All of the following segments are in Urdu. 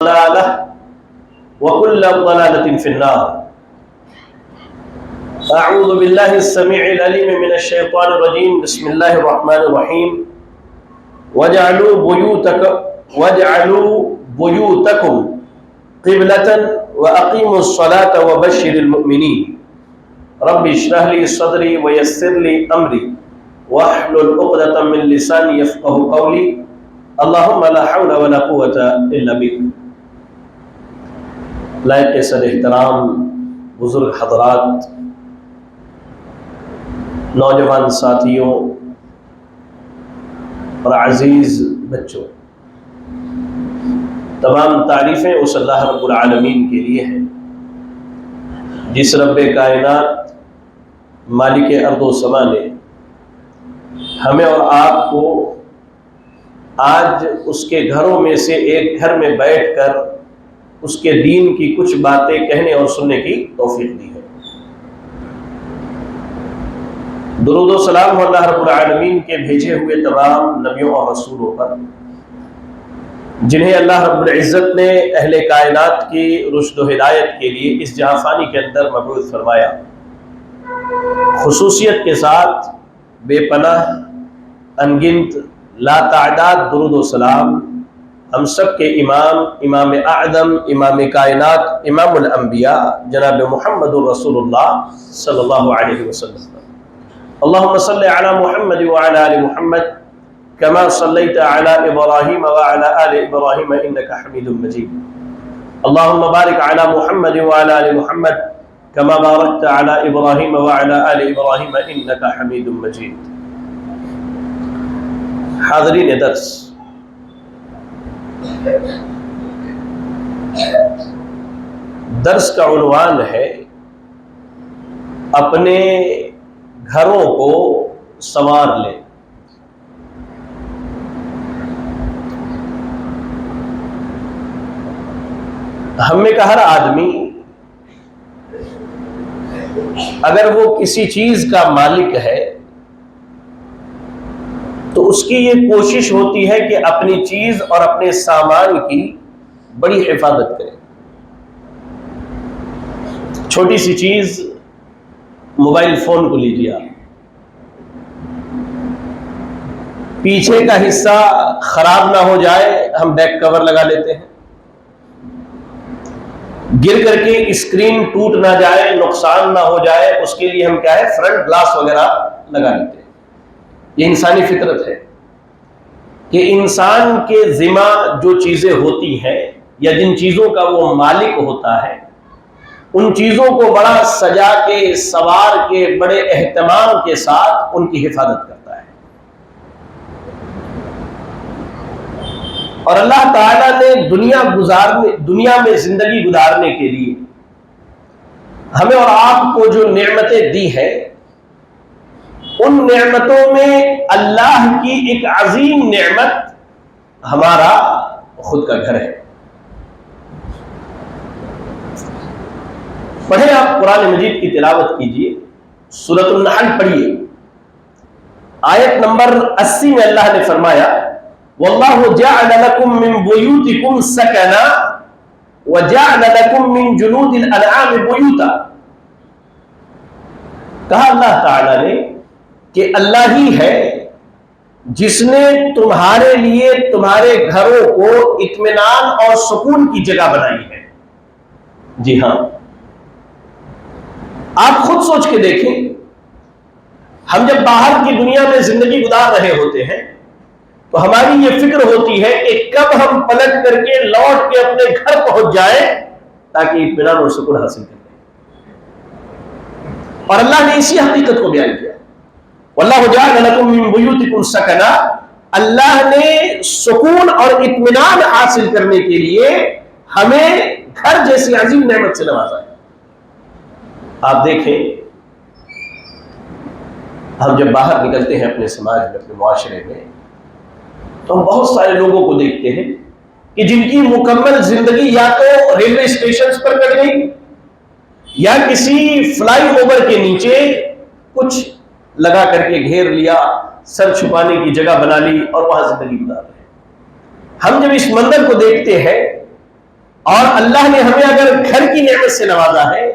ضلالة وكل ضلالة في النار. أعوذ بالله السميع العليم من الشيطان الرجيم. بسم الله الرحمن الرحيم. واجعلوا بيوتكم قبلة وأقيموا الصلاة وبشر المؤمنين. رب اشرح لي صدري ويسر لي أمري واحلل عقدة من لساني يفقهوا قولي. اللهم لا حول ولا قوة إلا بك. لائق صد احترام بزرگ حضرات، نوجوان ساتھیوں اور عزیز بچوں، تمام تعریفیں اس اللہ رب العالمین کے لیے ہیں جس رب کائنات مالک ارض و سما نے ہمیں اور آپ کو آج اس کے گھروں میں سے ایک گھر میں بیٹھ کر اس کے دین کی کچھ باتیں کہنے اور سننے کی توفیق دی ہے۔ درود و سلام ہو اللہ رب العالمین کے بھیجے ہوئے تمام نبیوں اور رسولوں پر، جنہیں اللہ رب العزت نے اہل کائنات کی رشد و ہدایت کے لیے اس جہاں فانی کے اندر مبعوث فرمایا۔ خصوصیت کے ساتھ بے پناہ انگنت لا تعداد درود و سلام ہم سب کے امام اعظم، امام کائنات، امام الانبیاء جناب محمد رسول اللہ صلی اللہ علیہ وسلم۔ اللهم صل على محمد وعلى آل محمد كما صليت على إبراهيم وعلى آل إبراهيم إنك حميد مجيد. اللهم بارك على محمد وعلى آل محمد كما باركت على إبراهيم وعلى آل إبراهيم إنك حميد مجيد. حاضرین درس، درس کا عنوان ہے اپنے گھروں کو سنوار لیں۔ ہم میں کا ہر آدمی اگر وہ کسی چیز کا مالک ہے تو اس کی یہ کوشش ہوتی ہے کہ اپنی چیز اور اپنے سامان کی بڑی حفاظت کرے۔ چھوٹی سی چیز موبائل فون کو لیجیے، آپ پیچھے کا حصہ خراب نہ ہو جائے ہم بیک کور لگا لیتے ہیں، گر کر کے اسکرین ٹوٹ نہ جائے، نقصان نہ ہو جائے اس کے لیے ہم کیا ہے فرنٹ گلاس وغیرہ لگا لیتے ہیں۔ یہ انسانی فطرت ہے کہ انسان کے ذمہ جو چیزیں ہوتی ہیں یا جن چیزوں کا وہ مالک ہوتا ہے ان چیزوں کو بڑا سجا کے سوار کے بڑے اہتمام کے ساتھ ان کی حفاظت کرتا ہے۔ اور اللہ تعالیٰ نے دنیا میں زندگی گزارنے کے لیے ہمیں اور آپ کو جو نعمتیں دی ہیں ان نعمتوں میں اللہ کی ایک عظیم نعمت ہمارا خود کا گھر ہے۔ پڑھیں آپ قرآن مجید کی تلاوت کیجئے، سورۃ النحل پڑھیے، آیت نمبر 80 میں اللہ نے فرمایا وَاللَّهُ جَعَلَ لَكُم مِّن بُيُوتِكُمْ سَكَنًا وَجَعَلَ لَكُم مِّن جُلُودِ الْأَنْعَامِ بُيُوتًا۔ کہا اللہ تعالیٰ نے کہ اللہ ہی ہے جس نے تمہارے لیے تمہارے گھروں کو اطمینان اور سکون کی جگہ بنائی ہے۔ جی ہاں، آپ خود سوچ کے دیکھیں، ہم جب باہر کی دنیا میں زندگی گزار رہے ہوتے ہیں تو ہماری یہ فکر ہوتی ہے کہ کب ہم پلٹ کر کے لوٹ کے اپنے گھر پہنچ جائیں تاکہ اطمینان اور سکون حاصل کریں۔ اور اللہ نے اسی حقیقت کو بیان کیا، وَاللَّهُ جَعَلَ لَكُم مِّن بُيُوتِكُمْ سَكَنًا۔ اللہ نے سکون اور اطمینان حاصل کرنے کے لیے ہمیں گھر جیسی عظیم نعمت سے نوازا ہے۔ آپ دیکھیں، ہم جب باہر نکلتے ہیں اپنے سماج میں، اپنے معاشرے میں، تو ہم بہت سارے لوگوں کو دیکھتے ہیں کہ جن کی مکمل زندگی یا تو ریلوے اسٹیشنز پر کٹ گئی یا کسی فلائی اوور کے نیچے کچھ لگا کر کے گھیر لیا، سر چھپانے کی جگہ بنا لی اور وہاں زندگی گزار رہے ہیں۔ ہم جب اس منظر کو دیکھتے ہیں اور اللہ نے ہمیں اگر گھر کی نعمت سے نوازا ہے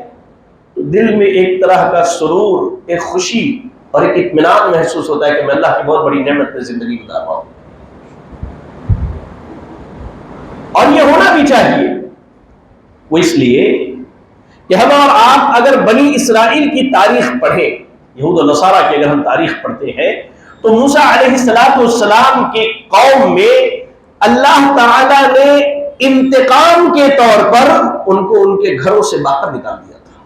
تو دل میں ایک طرح کا سرور، ایک خوشی اور ایک اطمینان محسوس ہوتا ہے کہ میں اللہ کی بہت بڑی نعمت میں زندگی گزار رہا ہوں. اور یہ ہونا بھی چاہیے. وہ اس لیے کہ ہم اور آپ اگر بنی اسرائیل کی تاریخ پڑھیں، یہود و نصارہ کی اگر ہم تاریخ پڑھتے ہیں، تو موسیٰ علیہ السلام کی قوم میں اللہ تعالی نے انتقام کے طور پر ان کو ان کے گھروں سے باہر نکال دیا تھا.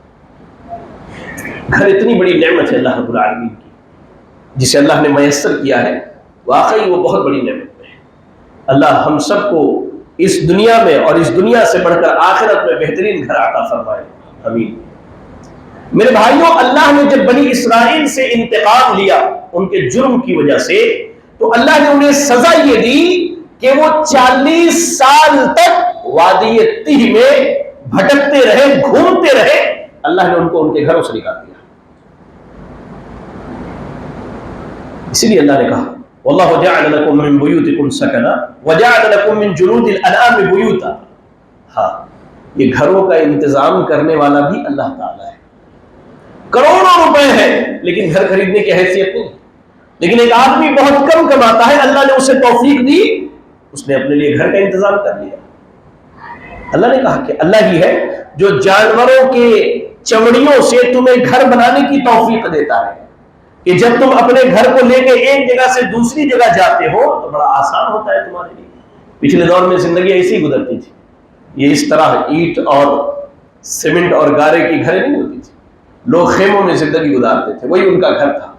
گھر اتنی بڑی نعمت ہے اللہ رب العالمین کی، جسے اللہ نے میسر کیا ہے، واقعی وہ بہت بڑی نعمت ہے. اللہ ہم سب کو اس دنیا میں اور اس دنیا سے بڑھ کر آخرت میں بہترین گھر عطا فرمائے. آمین. میرے بھائیوں، اللہ نے جب بنی اسرائیل سے انتقام لیا ان کے جرم کی وجہ سے، تو اللہ نے انہیں سزا یہ دی کہ وہ 40 سال تک وادی تیہ میں بھٹکتے رہے، گھومتے رہے. اللہ نے ان کو ان کے گھروں سے نکال دیا. اسی لیے اللہ نے کہا واللہ جعل لکم من بیوتکم سکنا وجعل لکم من جلود الانعام بیوتا. ہاں، یہ گھروں کا انتظام کرنے والا بھی اللہ تعالیٰ ہے. کروڑوں روپے ہیں لیکن گھر خریدنے کی حیثیت نہیں. لیکن ایک آدمی بہت کم کماتا ہے، اللہ نے اسے توفیق دی، اس نے اپنے لیے گھر کا انتظام کر لیا. اللہ نے کہا کہ اللہ ہی ہے جو جانوروں کے چمڑیوں سے تمہیں گھر بنانے کی توفیق دیتا ہے، کہ جب تم اپنے گھر کو لے کے ایک جگہ سے دوسری جگہ جاتے ہو تو بڑا آسان ہوتا ہے تمہارے لیے. پچھلے دور میں زندگی ایسی گزرتی تھی، یہ اس طرح اینٹ اور سیمنٹ اور گارے کی گھریں نہیں ہوتی تھی. لوگ خیموں میں زندگی گزارتے تھے، وہی ان کا گھر تھا.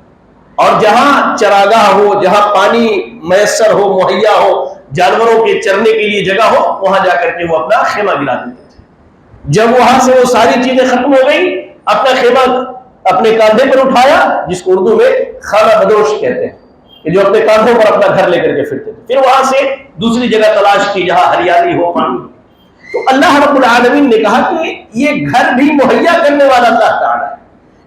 اور جہاں چراگاہ ہو، جہاں پانی میسر ہو، مہیا ہو، جانوروں کے چرنے کے لیے جگہ ہو، وہاں جا کر کے وہ اپنا خیمہ گرا دیتے تھے. جب وہاں سے وہ ساری چیزیں ختم ہو گئی، اپنا خیمہ اپنے کاندھے پر اٹھایا، جس کو اردو میں خانہ بدوش کہتے ہیں، کہ جو اپنے کاندھوں پر اپنا گھر لے کر کے پھرتے تھے. پھر وہاں سے دوسری جگہ تلاش کی جہاں ہریالی ہو، پانی. تو اللہ رب العالمین نے کہا کہ یہ گھر بھی مہیا کرنے والا اللہ تعالیٰ ہے،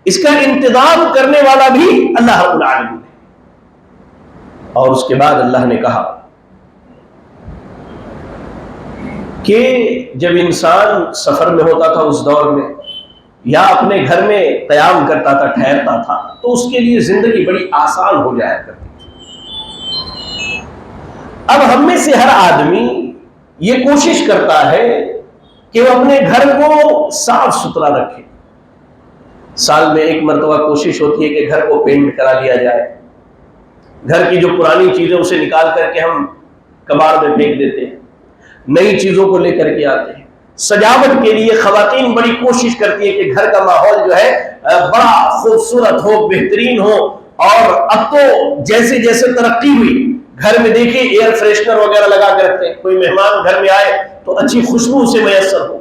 اس کا انتظام کرنے والا بھی اللہ رب العالمین ہے. اور اس کے بعد اللہ نے کہا کہ جب انسان سفر میں ہوتا تھا اس دور میں، یا اپنے گھر میں قیام کرتا تھا، ٹھہرتا تھا، تو اس کے لیے زندگی بڑی آسان ہو جایا کرتی تھی. اب ہم میں سے ہر آدمی یہ کوشش کرتا ہے کہ وہ اپنے گھر کو صاف ستھرا رکھے. سال میں ایک مرتبہ کوشش ہوتی ہے کہ گھر کو پینٹ کرا لیا جائے. گھر کی جو پرانی چیزیں اسے نکال کر کے ہم کباڑ میں پھینک دیتے ہیں، نئی چیزوں کو لے کر کے آتے ہیں. سجاوٹ کے لیے خواتین بڑی کوشش کرتی ہے کہ گھر کا ماحول جو ہے بڑا خوبصورت ہو، بہترین ہو. اور اب تو جیسے جیسے ترقی ہوئی، گھر میں دیکھیں ایئر فریشنر وغیرہ لگا کے رکھتے ہیں، کوئی مہمان گھر میں آئے تو اچھی خوشبو اسے میسر ہو.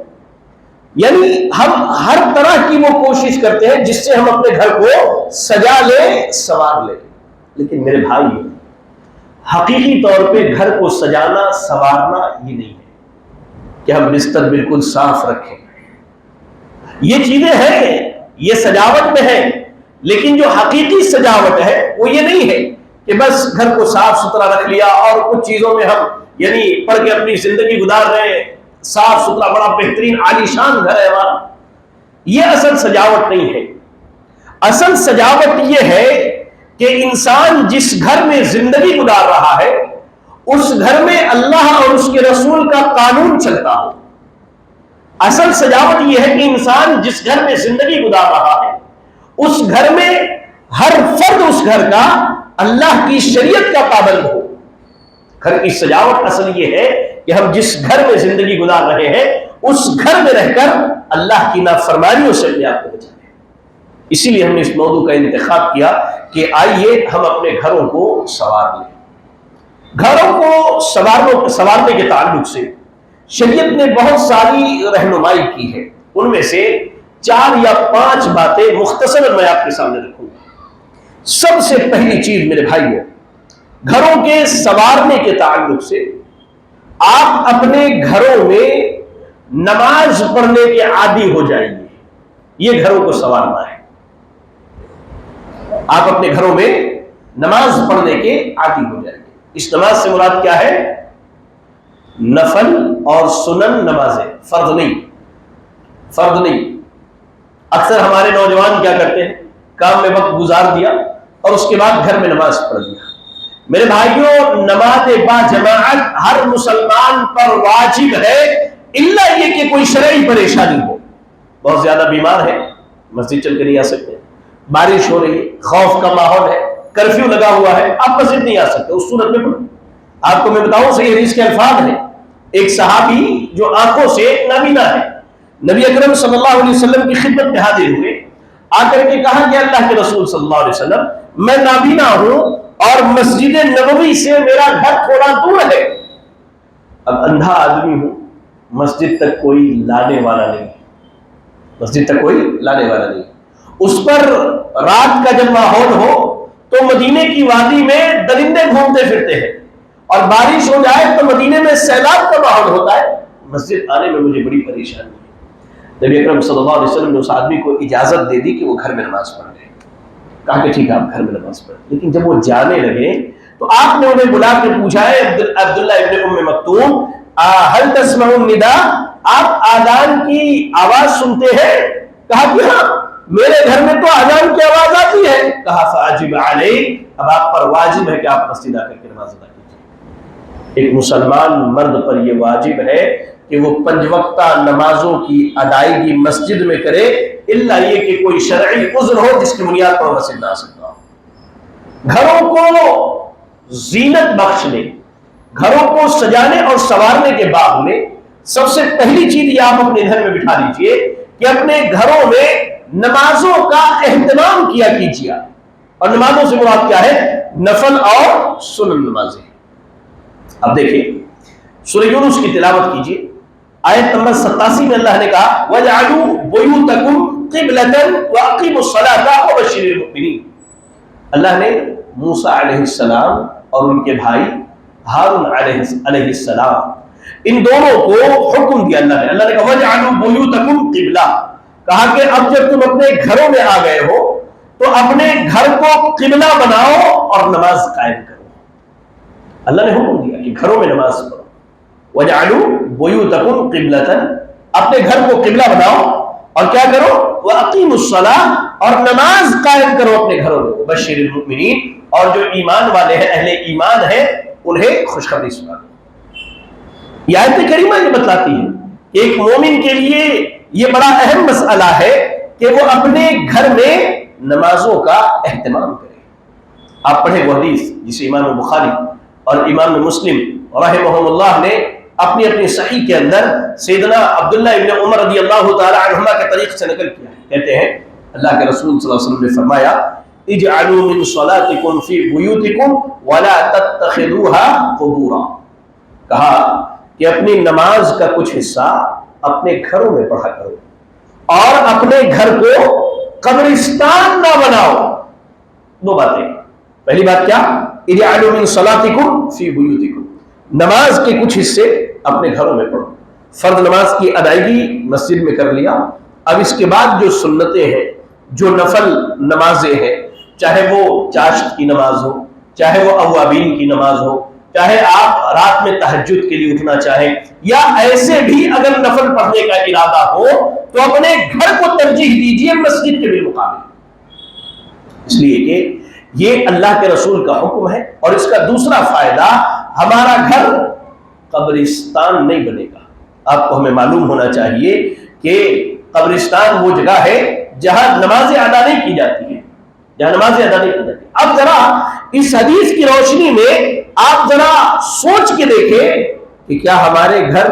یعنی ہم ہر طرح کی وہ کوشش کرتے ہیں جس سے ہم اپنے گھر کو سجا لیں، سنوار لیں. لیکن میرے بھائی، حقیقی طور پہ گھر کو سجانا سنوارنا یہ نہیں ہے کہ ہم بستر بالکل صاف رکھیں. یہ چیزیں ہیں، یہ سجاوٹ میں ہے، لیکن جو حقیقی سجاوٹ ہے وہ یہ نہیں ہے کہ بس گھر کو صاف ستھرا رکھ لیا اور کچھ چیزوں میں ہم یعنی پڑھ کے اپنی زندگی گزار رہے ہیں. صاف ستھرا بڑا بہترین عالیشان گھر ہے ہمارا. یہ اصل سجاوٹ نہیں ہے. اصل سجاوٹ یہ ہے کہ انسان جس گھر میں زندگی گزار رہا ہے اس گھر میں اللہ اور اس کے رسول کا قانون چلتا ہو. اصل سجاوٹ یہ ہے کہ انسان جس گھر میں زندگی گزار رہا ہے اس گھر میں ہر فرد اس گھر کا اللہ کی شریعت کا پابند ہو. گھر کی سجاوٹ اصل یہ ہے کہ ہم جس گھر میں زندگی گزار رہے ہیں اس گھر میں رہ کر اللہ کی نافرمانیوں سے اپنے آپ کو بچائیں. اسی لیے ہم نے اس موضوع کا انتخاب کیا کہ آئیے ہم اپنے گھروں کو سنوار لیں. گھروں کو سنوارنے کے تعلق سے شریعت نے بہت ساری رہنمائی کی ہے. ان میں سے 4 یا 5 باتیں مختصراً میں آپ کے سامنے رکھوں گا. سب سے پہلی چیز میرے بھائیوں، گھروں کے سنوارنے کے تعلق سے آپ اپنے گھروں میں نماز پڑھنے کے عادی ہو جائیے. یہ گھروں کو سنوارنا ہے. آپ اپنے گھروں میں نماز پڑھنے کے عادی ہو جائیں گے. اس نماز سے مراد کیا ہے؟ نفل اور سنن نمازیں، فرض نہیں، فرض نہیں۔ اکثر ہمارے نوجوان کیا کرتے ہیں، کام میں وقت گزار دیا اور اس کے بعد گھر میں نماز پڑھ لیا۔ میرے بھائیوں، نماز با جماعت ہر مسلمان پر واجب ہے، الا یہ کہ کوئی شرعی پریشانی ہو، بہت زیادہ بیمار ہے، مسجد چل کے نہیں آ سکتے، بارش ہو رہی ہے، خوف کا ماحول ہے، کرفیو لگا ہوا ہے، آپ مسجد نہیں آ سکتے، اس صورت میں پڑھو۔ آپ کو میں بتاؤں، صحیح حدیث کے الفاظ ہیں، ایک صحابی جو آنکھوں سے نابینا ہے، نبی اکرم صلی اللہ علیہ وسلم کی خدمت میں حاضر ہوئے، آ کر کے کہا کہ اللہ کے رسول صلی اللہ علیہ وسلم، میں نابینا ہوں اور مسجد نبوی سے میرا گھر تھوڑا دور ہے، اب اندھا آدمی ہوں، مسجد تک کوئی لانے والا نہیں، مسجد تک کوئی لانے والا نہیں۔ اس پر رات کا جب ماحول ہو تو مدینے کی وادی میں درندے گھومتے پھرتے ہیں، اور بارش ہو جائے تو مدینے میں سیلاب کا ماحول ہوتا ہے، مسجد آنے میں مجھے بڑی پریشانی ہے۔ نبی اکرم صلی اللہ علیہ وسلم نے اس آدمی کو اجازت دے دی کہ وہ گھر میں نماز پڑھ لے، کہا کہ ٹھیک ہے آپ گھر میں نماز پڑھ، لیکن جب وہ جانے لگے تو آپ نے انہیں بلا کے پوچھا ہے، عبداللہ ابن ام مکتوم هل تسمعون النداء، آپ آذان کی آواز سنتے ہیں؟ کہا کہ ہاں، میرے گھر میں تو آذان کی آواز آتی ہے۔ کہا فاجب علیک، اب آپ پر واجب ہے کہ آپ مسجد آ کر کے نماز ادا کیجیے۔ ایک مسلمان مرد پر یہ واجب ہے کہ وہ 5 وقتہ نمازوں کی ادائیگی مسجد میں کرے، الا یہ کہ کوئی شرعی عذر ہو جس کی بنیاد پر مسجد نہ آ سکتا ہو۔ گھروں کو زینت بخشنے، گھروں کو سجانے اور سنوارنے کے بعد میں سب سے پہلی چیز یہ آپ اپنے گھر میں بٹھا لیجئے کہ اپنے گھروں میں نمازوں کا اہتمام کیا کیجیے۔ اور نمازوں سے مراد کیا ہے؟ نفل اور سنن نمازیں۔ اب دیکھیں سورہ یونس کی تلاوت کیجیے، آیت نمبر 87 میں اللہ نے کہا وَجْعَلُوا بُيُوتَكُمْ قِبْلَةً وَأَقِيمُوا الصَّلَاةَ وَبَشِّرِ الْمُؤْمِنِينَ۔ اللہ نے موسیٰ علیہ السلام اور ان کے بھائی ہارون علیہ السلام، ان دونوں کو حکم دیا اللہ نے کہا وَجْعَلُوا بُيُوتَكُمْ قِبْلَةً، کہا کہ اب جب تم اپنے گھروں میں آ گئے ہو تو اپنے گھر کو قبلہ بناؤ اور نماز قائم کرو۔ اللہ نے حکم دیا کہ گھروں میں نماز پڑھو، وَجْعَلُوا بُيُوتَكُمْ قِبْلَةً، اپنے گھر کو قبلہ بناؤ اور کیا کرو، وَأَقِيمُوا الصَّلَاةَ، اور نماز قائم کرو اپنے گھروں میں، وَبَشِّرِ الْمُؤْمِنِينَ، اور جو ایمان والے ہیں، اہل ایمان ہیں، انہیں خوشخبری سنا۔ یہ آیت کریمہ یہ بتلاتی ہے کہ ایک مومن کے لیے یہ بڑا اہم مسئلہ ہے کہ وہ اپنے گھر میں نمازوں کا اہتمام کرے۔ آپ پڑھیں وہ حدیث جسے امام بخاری اور امام مسلم رحمہم اللہ نے اپنی اپنی صحیح کے اندر سیدنا عبداللہ ابن عمر رضی اللہ تعالی عنہما کے طریق سے نقل کیا ہے۔ کہتے ہیں اللہ کے رسول صلی اللہ علیہ وسلم نے فرمایا اجعلوا من صلاتکم فی بیوتکم ولا تتخذوها قبورا، کہا کہ اپنی نماز کا کچھ حصہ اپنے گھروں میں پڑھا کرو اور اپنے گھر کو قبرستان نہ بناؤ۔ دو باتیں، پہلی بات کیا، اجعلوا من صلاتکم فی بیوتکم، نماز کے کچھ حصے اپنے گھروں میں پڑھو۔ فرض نماز کی ادائیگی مسجد میں کر لیا، اب اس کے بعد جو سنتیں ہیں، جو نفل نمازیں ہیں، چاہے وہ چاشت کی نماز ہو، چاہے وہ اوابین کی نماز ہو، چاہے آپ رات میں تہجد کے لیے اٹھنا چاہیں، یا ایسے بھی اگر نفل پڑھنے کا ارادہ ہو تو اپنے گھر کو ترجیح دیجیے مسجد کے بالمقابل، اس لیے کہ یہ اللہ کے رسول کا حکم ہے۔ اور اس کا دوسرا فائدہ، ہمارا گھر قبرستان نہیں بنے گا۔ آپ کو ہمیں معلوم ہونا چاہیے کہ قبرستان وہ جگہ ہے جہاں نمازیں ادا نہیں کی جاتی ہیں، جہاں نمازیں ادا نہیں کی جاتی۔ اب ذرا اس حدیث کی روشنی میں آپ ذرا سوچ کے دیکھیں کہ کیا ہمارے گھر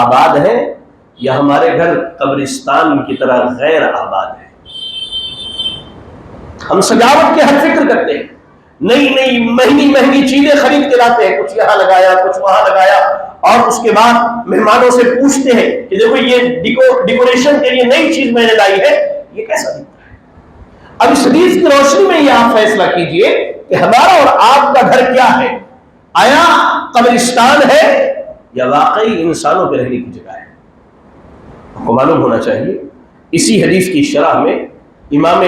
آباد ہیں یا ہمارے گھر قبرستان کی طرح غیر آباد ہیں؟ ہم سجاوٹ کے ہر فکر کرتے ہیں، نئی نئی مہنگی مہنگی چیزیں خرید کے لاتے ہیں، کچھ یہاں لگایا کچھ وہاں لگایا، اور اس کے بعد مہمانوں سے پوچھتے ہیں کہ دیکھو یہ ڈیکوریشن کے لیے نئی چیز میں نے لائی ہے، یہ کیسا دکھتا ہے؟ اب اس حدیث کی روشنی میں یہ آپ فیصلہ کیجئے کہ ہمارا اور آپ کا گھر کیا ہے، آیا قبرستان ہے یا واقعی انسانوں کے رہنے کی جگہ ہے؟ آپ کو معلوم ہونا چاہیے۔ اسی حدیث کی شرح میں امام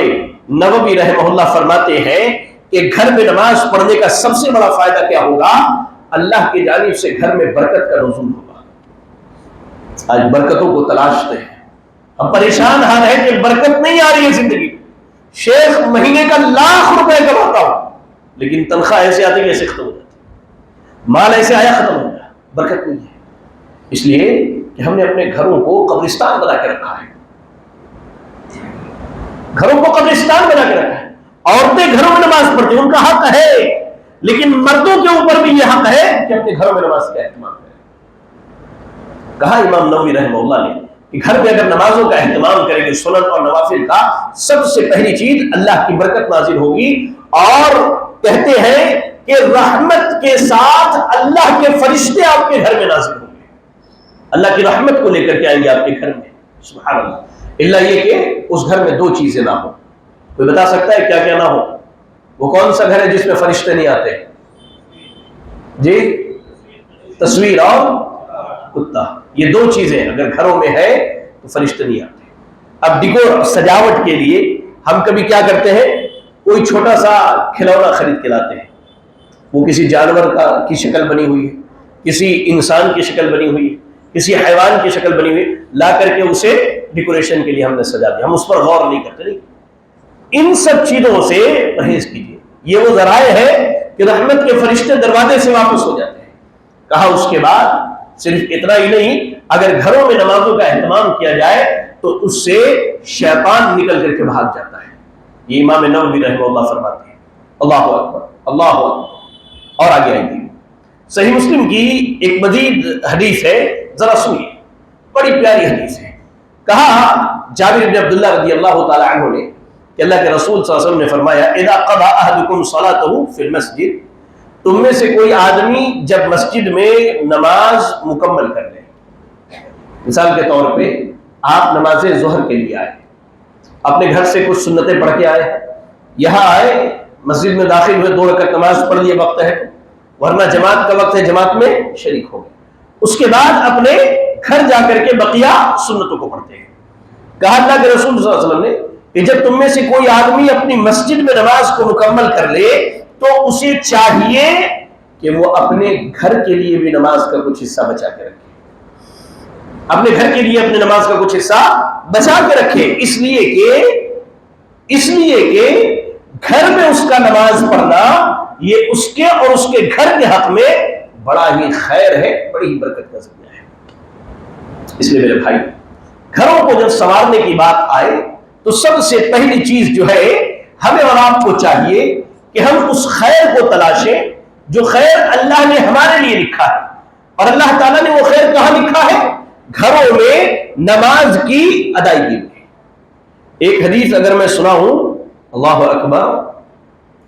نووی رحمہ اللہ فرماتے ہیں کہ گھر میں نماز پڑھنے کا سب سے بڑا فائدہ کیا ہوگا اللہ کی جانب سے گھر میں برکت کا نزول ہوگا۔ آج برکتوں کو تلاشتے ہیں، ہم پریشان حال ہے کہ برکت نہیں آ رہی ہے زندگی میں۔ شیخ مہینے کا ₹1,00,000 کماتا ہوں، لیکن تنخواہ ایسے آتی کہ ایسے ختم ہو جاتی، مال ایسے آیا ختم ہو گیا، برکت نہیں ہے۔ اس لیے کہ ہم نے اپنے گھروں کو قبرستان بنا کے رکھا ہے، گھروں کو قبرستان بنا کے رکھا ہے۔ عورتیں گھروں میں نماز پڑھتی ہیں، ان کا حق ہے، لیکن مردوں کے اوپر بھی یہ حق ہے کہ اپنے گھروں میں نماز کا اہتمام کریں۔ کہا امام نووی رحمہ اللہ نے کہ گھر میں اگر نمازوں کا اہتمام کریں گے، سنن اور نوافل کا، سب سے پہلی چیز اللہ کی برکت نازل ہوگی، اور کہتے ہیں کہ رحمت کے ساتھ اللہ کے فرشتے آپ کے گھر میں نازل ہوں گے، اللہ کی رحمت کو لے کر کے آئیں گے آپ کے گھر میں، سبحان اللہ۔ اللہ یہ کہ اس گھر میں دو چیزیں نہ ہو۔ کوئی بتا سکتا ہے کیا کیا نہ ہو؟ وہ کون سا گھر ہے جس میں فرشتے نہیں آتے؟ جی، تصویر اور کتا، یہ دو چیزیں اگر گھروں میں ہے تو فرشتے نہیں آتے۔ اب ڈیکور سجاوٹ کے لیے ہم کبھی کیا کرتے ہیں، کوئی چھوٹا سا کھلونا خرید کے لاتے ہیں، وہ کسی جانور کی شکل بنی ہوئی ہے، کسی انسان کی شکل بنی ہوئی ہے، کسی حیوان کی شکل بنی ہوئی، لا کر کے اسے ڈیکوریشن کے لیے ہم نے سجا دیا، ہم اس پر غور نہیں کرتے۔ نہیں، ان سب چیزوں سے پرہیز کیجیے، یہ وہ ذرائع ہے کہ رحمت کے فرشتے دروازے سے واپس ہو جاتے ہیں۔ کہا اس کے بعد صرف اتنا ہی نہیں، اگر گھروں میں نمازوں کا اہتمام کیا جائے تو اس سے شیطان نکل کر کے بھاگ جاتا ہے۔ یہ امام نووی رحمہ اللہ فرماتے ہیں۔ اللہ اکبر، اللہ اکبر۔ اور آگے آئیں گے، صحیح مسلم کی ایک مزید حدیث ہے، ذرا سنیے، بڑی پیاری حدیث ہے۔ کہا جابر بن عبداللہ رضی اللہ تعالی عنہ نے کہ اللہ کے رسول صلی اللہ علیہ وسلم نے فرمایا، اذا قضى احدكم صلاته في المسجد، تم میں سے کوئی آدمی جب مسجد میں نماز مکمل کر لے، مثال کے طور پہ آپ نماز ظہر کے لیے آئے، اپنے گھر سے کچھ سنتیں پڑھ کے آئے، یہاں آئے مسجد میں داخل ہوئے، 2 رکعت نماز پڑھ لیے وقت ہے، ورنہ جماعت کا وقت ہے، جماعت میں شریک ہو گئے، اس کے بعد اپنے گھر جا کر کے بقیہ سنتوں کو پڑھتے ہیں۔ کہا اللہ کے رسول صلی اللہ علیہ وسلم نے کہ جب تم میں سے کوئی آدمی اپنی مسجد میں نماز کو مکمل کر لے تو اسے چاہیے کہ وہ اپنے گھر کے لیے بھی نماز کا کچھ حصہ بچا کے رکھے، اپنے گھر کے لیے اپنے نماز کا کچھ حصہ بچا کے رکھے، اس لیے کہ گھر میں اس کا نماز پڑھنا یہ اس کے اور اس کے گھر کے حق میں بڑا ہی خیر ہے، بڑی ہی برکت کا ذریعہ ہے۔ اس لیے میرے بھائی، گھروں کو جب سنوارنے کی بات آئے تو سب سے پہلی چیز جو ہے ہمیں اور آپ کو چاہیے کہ ہم اس خیر کو تلاشیں جو خیر اللہ نے ہمارے لیے لکھا ہے، اور اللہ تعالیٰ نے وہ خیر کہاں لکھا ہے؟ گھروں میں نماز کی ادائیگی میں۔ ایک حدیث اگر میں سناؤں، اللہ اکبر،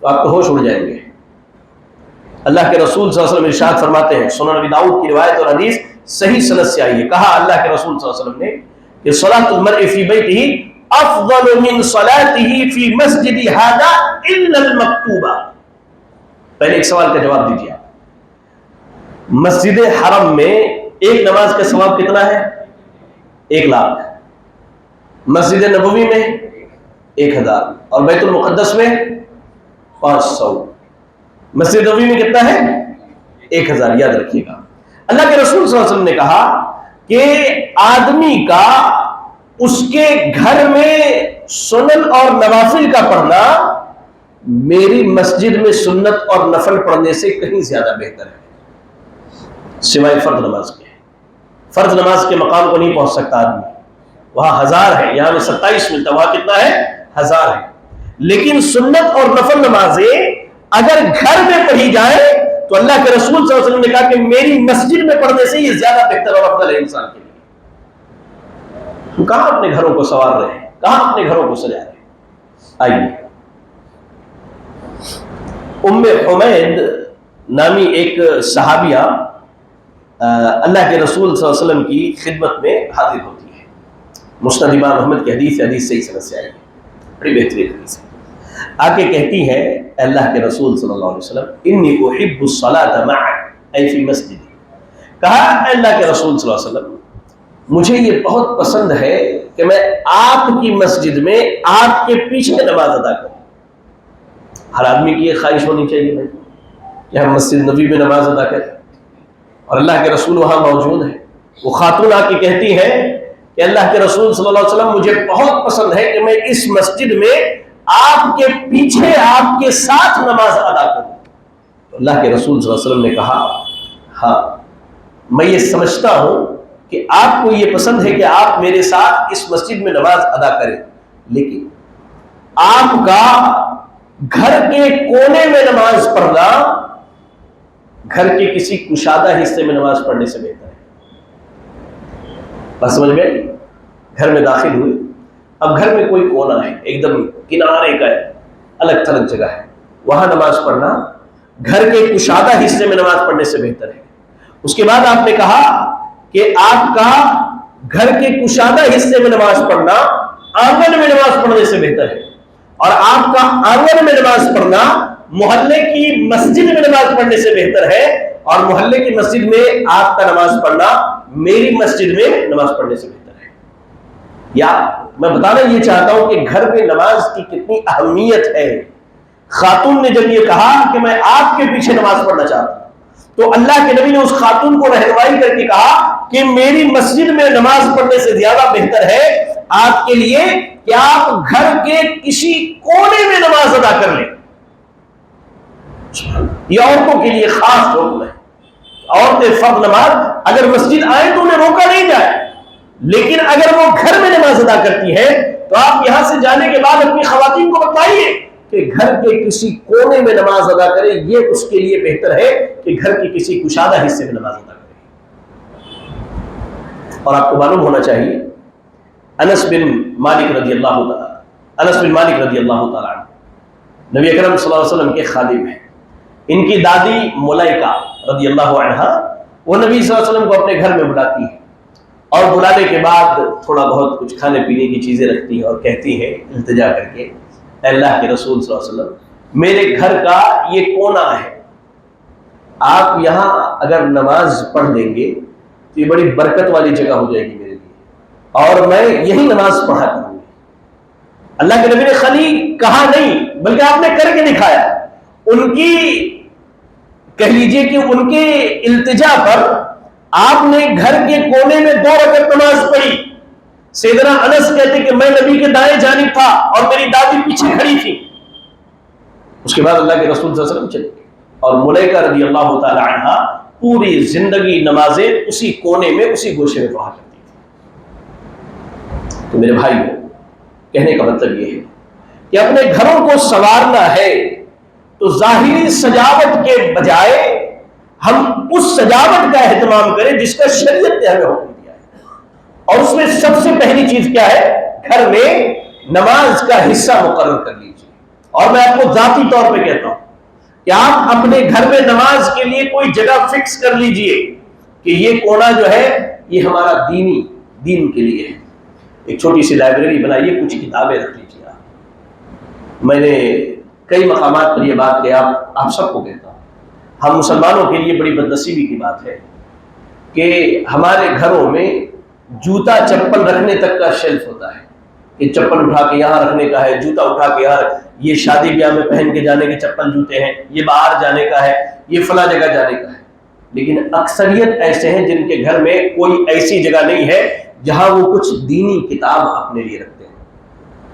تو آپ کو ہوش اڑ جائیں گے۔ اللہ کے رسول صلی اللہ علیہ وسلم ارشاد فرماتے ہیں، سنن ابی داؤد کی روایت اور حدیث صحیح سند سے آئی ہے، کہا اللہ کے رسول صلی اللہ علیہ وسلم نے کہ صلاۃ المرء فی بیتہ افضل من صلاته فی مسجد ھذا الا المکتوبہ۔ پہلے ایک سوال کا جواب دیجیے، مسجد حرم میں ایک نماز کا ثواب کتنا ہے؟ 1,00,000۔ مسجد نبوی میں 1,000، اور بیت المقدس میں 500۔ مسجد نبوی میں کتنا ہے؟ 1,000، یاد رکھیے گا۔ اللہ کے رسول صلی اللہ علیہ وسلم نے کہا کہ آدمی کا اس کے گھر میں سنن اور نوافل کا پڑھنا میری مسجد میں سنت اور نفل پڑھنے سے کہیں زیادہ بہتر ہے، سوائے فرض نماز کے۔ فرض نماز کے مقام کو نہیں پہنچ سکتا آدمی، وہاں 1000 ہے، یہاں میں 27 ملتا، وہاں کتنا ہے؟ 1000 ہے۔ لیکن سنت اور نفل نمازیں اگر گھر میں پڑھی جائے تو اللہ کے رسول صلی اللہ علیہ وسلم نے کہا کہ میری مسجد میں پڑھنے سے یہ زیادہ بہتر اور افضل ہے انسان کے لیے۔ ہم کہاں اپنے گھروں کو سنوار رہے ہیں، کہاں اپنے گھروں کو سجا رہے ہیں؟ آئیے، ام حمید نامی ایک صحابیہ اللہ کے رسول صلی اللہ علیہ وسلم کی خدمت میں حاضر ہوتی ہے، مسند امام احمد کی حدیث صحیح سند سے آئی ہے، بڑی بہترین حدیث ہے۔ آ کے کہتی ہے اللہ کے رسول صلی اللہ علیہ وسلم، انی احب الصلاۃ معک ای فی مسجدی۔ کہا اللہ کے رسول صلی اللہ علیہ وسلم، مجھے یہ بہت پسند ہے کہ میں آپ کی مسجد میں آپ کے پیچھے نماز ادا کروں۔ ہر آدمی کی یہ خواہش ہونی چاہیے بھائی کہ ہم مسجد نبی میں نماز ادا کریں۔ اور اللہ کے رسول وہاں موجود ہیں. وہ خاتون آ کے کہتی ہے کہ اللہ کے رسول صلی اللہ علیہ وسلم مجھے بہت پسند ہے کہ میں اس مسجد میں آپ کے پیچھے آپ کے ساتھ نماز ادا کروں. تو اللہ کے رسول صلی اللہ علیہ وسلم نے کہا ہاں میں یہ سمجھتا ہوں کہ آپ کو یہ پسند ہے کہ آپ میرے ساتھ اس مسجد میں نماز ادا کریں، لیکن آپ کا گھر کے کونے میں نماز پڑھنا گھر کے کسی کشادہ حصے میں نماز پڑھنے سے بہتر ہے. بس سمجھ میں گھر میں داخل ہوئے، اب گھر میں کوئی کونا ہے، ایک دم کنارے کا ہے، الگ تھلگ جگہ ہے، وہاں نماز پڑھنا گھر کے کشادہ حصے میں نماز پڑھنے سے بہتر ہے. اس کے بعد آپ نے کہا کہ آپ کا گھر کے کشادہ حصے میں نماز پڑھنا آنگن میں نماز پڑھنے سے بہتر ہے، اور آپ کا آنگن میں نماز پڑھنا محلے کی مسجد میں نماز پڑھنے سے بہتر ہے، اور محلے کی مسجد میں آپ کا نماز پڑھنا میری مسجد میں نماز پڑھنے سے بہتر ہے. یا میں بتانا یہ چاہتا ہوں کہ گھر میں نماز کی کتنی اہمیت ہے. خاتون نے جب یہ کہا کہ میں آپ کے پیچھے نماز پڑھنا چاہتا ہوں، تو اللہ کے نبی نے اس خاتون کو رہنمائی کر کے کہا کہ میری مسجد میں نماز پڑھنے سے زیادہ بہتر ہے آپ کے لیے کہ آپ گھر کے کسی کونے میں نماز ادا کر لیں. یہ عورتوں کے لیے خاص حکم ہے. عورتیں فرض نماز اگر مسجد آئے تو انہیں روکا نہیں جائے، لیکن اگر وہ گھر میں نماز ادا کرتی ہے تو آپ یہاں سے جانے کے بعد اپنی خواتین کو بتائیے کہ گھر کے کسی کونے میں نماز ادا کرے. یہ اس کے لیے بہتر ہے کہ گھر کے کسی کشادہ حصے میں نماز ادا کرے. اور آپ کو معلوم ہونا چاہیے انس بن مالک رضی اللہ تعالی عنہ نبی اکرم صلی اللہ علیہ وسلم کے خادم ہیں. ان کی دادی ملائکہ رضی اللہ عنہا وہ نبی صلی اللہ علیہ وسلم کو اپنے گھر میں بلاتی ہیں، اور بلانے کے بعد تھوڑا بہت کچھ کھانے پینے کی چیزیں رکھتی ہیں، اور کہتی ہیں التجا کر کے اے اللہ کے رسول صلی اللہ علیہ وسلم میرے گھر کا یہ کونا ہے، آپ یہاں اگر نماز پڑھ دیں گے تو یہ بڑی برکت والی جگہ ہو جائے گی میرے لیے، اور میں یہی نماز پڑھا کروں گی. اللہ کے نبی نے خالی کہا نہیں بلکہ آپ نے کر کے دکھایا. ان کی کہہ لیجئے کہ ان کے التجا پر آپ نے گھر کے کونے میں 2 رکعت نماز پڑھی. سیدنا انس کہتے کہ میں نبی کے دائیں جانب تھا اور میری دادی پیچھے کھڑی تھی. اس کے بعد اللہ کے رسول صلی اللہ علیہ وسلم چلے گئے، اور ملائکہ رضی اللہ تعالی عنہا پوری زندگی نمازیں اسی کونے میں اسی گوشے میں پڑھا کرتی تھی. تو میرے بھائی کہنے کا مطلب یہ ہے کہ اپنے گھروں کو سنوارنا ہے تو ظاہری سجاوٹ کے بجائے ہم اس سجاوٹ کا اہتمام کریں جس کا شریعت نے ہمیں حکم دیا ہے. اور اس میں سب سے پہلی چیز کیا ہے؟ گھر میں نماز کا حصہ مقرر کر لیجیے. اور میں آپ کو ذاتی طور پہ کہتا ہوں کہ آپ اپنے گھر میں نماز کے لیے کوئی جگہ فکس کر لیجئے کہ یہ کونا جو ہے یہ ہمارا دین کے لیے ہے. ایک چھوٹی سی لائبریری بنائیے، کچھ کتابیں رکھ لیجیے. میں نے کئی مقامات پر یہ بات کہ آپ سب کو کہتا ہوں، ہم مسلمانوں کے لیے بڑی بدنصیبی کی بات ہے کہ ہمارے گھروں میں جوتا چپل رکھنے تک کا شیلف ہوتا ہے کہ چپل اٹھا کے یہاں رکھنے کا ہے، جوتا اٹھا کے یہاں، یہ شادی بیاہ میں پہن کے جانے کے چپل جوتے ہیں، یہ باہر جانے کا ہے، یہ فلاں جگہ جانے کا ہے. لیکن اکثریت ایسے ہیں جن کے گھر میں کوئی ایسی جگہ نہیں ہے جہاں وہ کچھ دینی کتاب اپنے لیے رکھتے ہیں.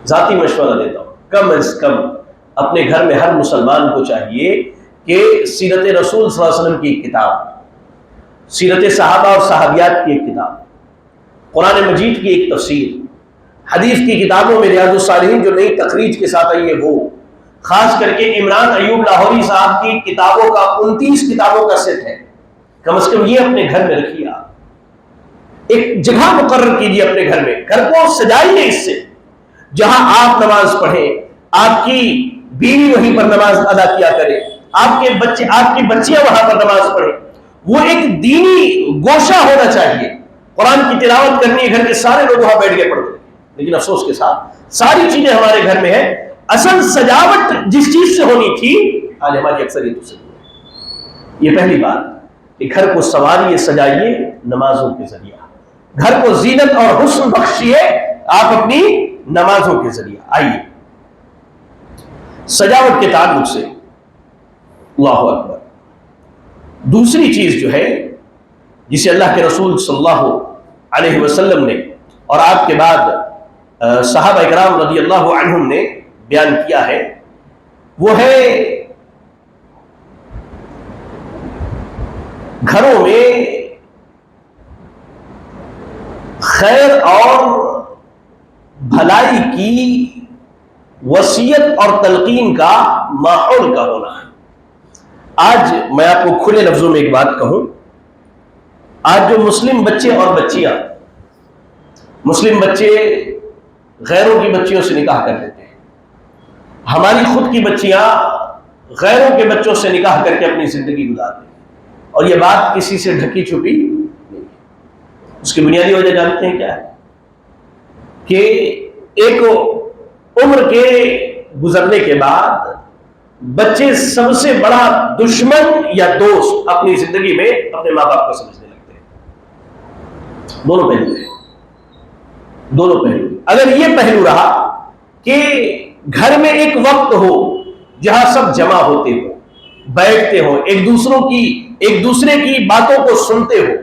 ذاتی مشورہ دیتا ہوں، کم از کم اپنے گھر میں ہر مسلمان کو چاہیے کہ سیرت رسول صلی اللہ علیہ وسلم کی ایک کتاب، سیرت صحابہ اور صحابیات کی ایک کتاب، قرآن مجید کی ایک تفسیر، حدیث کی کتابوں میں ریاض الصالحین جو نئی تخریج کے ساتھ آئی ہے وہ، خاص کر کے عمران ایوب لاہوری صاحب کی کتابوں کا 29 کتابوں کا سیٹ ہے. کم از کم یہ اپنے گھر میں رکھیے. آپ ایک جگہ مقرر کیجیے اپنے گھر میں، گھر کو سجائیے اس سے جہاں آپ نماز پڑھیں، آپ کی بیوی وہیں پر نماز ادا کیا کرے، آپ کے بچے، آپ کی بچیاں وہاں پر نماز پڑھیں. وہ ایک دینی گوشہ ہونا چاہیے. قرآن کی تلاوت کرنی ہے، گھر کے سارے لوگ وہاں بیٹھ کے پڑھتے ہیں، لیکن افسوس کے ساتھ ساری چیزیں ہمارے گھر میں ہیں. اصل سجاوٹ جس چیز سے ہونی تھی آج ہماری اکثریت سے ہوئی ہے. یہ پہلی بات کہ گھر کو سنواریے، سجائیے نمازوں کے ذریعہ. گھر کو زینت اور حسن بخشیے آپ اپنی نمازوں کے ذریعہ. آئیے سجاوٹ کے تعلق سے اللہ اکبر دوسری چیز جو ہے جسے اللہ کے رسول صلی اللہ علیہ وسلم نے اور آپ کے بعد صحابہ اکرام رضی اللہ عنہم نے بیان کیا ہے، وہ ہے گھروں میں خیر اور بھلائی کی وصیت اور تلقین کا ماحول کا ہونا ہے۔ آج میں آپ کو کھلے لفظوں میں ایک بات کہوں، آج جو مسلم بچے اور بچیاں، مسلم بچے غیروں کی بچیوں سے نکاح کر لیتے ہیں، ہماری خود کی بچیاں غیروں کے بچوں سے نکاح کر کے اپنی زندگی گزارتے ہیں، اور یہ بات کسی سے ڈھکی چھپی نہیں ہے۔ اس کی بنیادی وجہ جانتے ہیں کیا ہے؟ کہ ایک عمر کے گزرنے کے بعد بچے سب سے بڑا دشمن یا دوست اپنی زندگی میں اپنے ماں باپ کو سمجھنے لگتے ہیں۔ دونوں پہلو ہیں، دونوں پہلو۔ اگر یہ پہلو رہا کہ گھر میں ایک وقت ہو جہاں سب جمع ہوتے ہو، بیٹھتے ہو، ایک دوسرے کی باتوں کو سنتے ہو،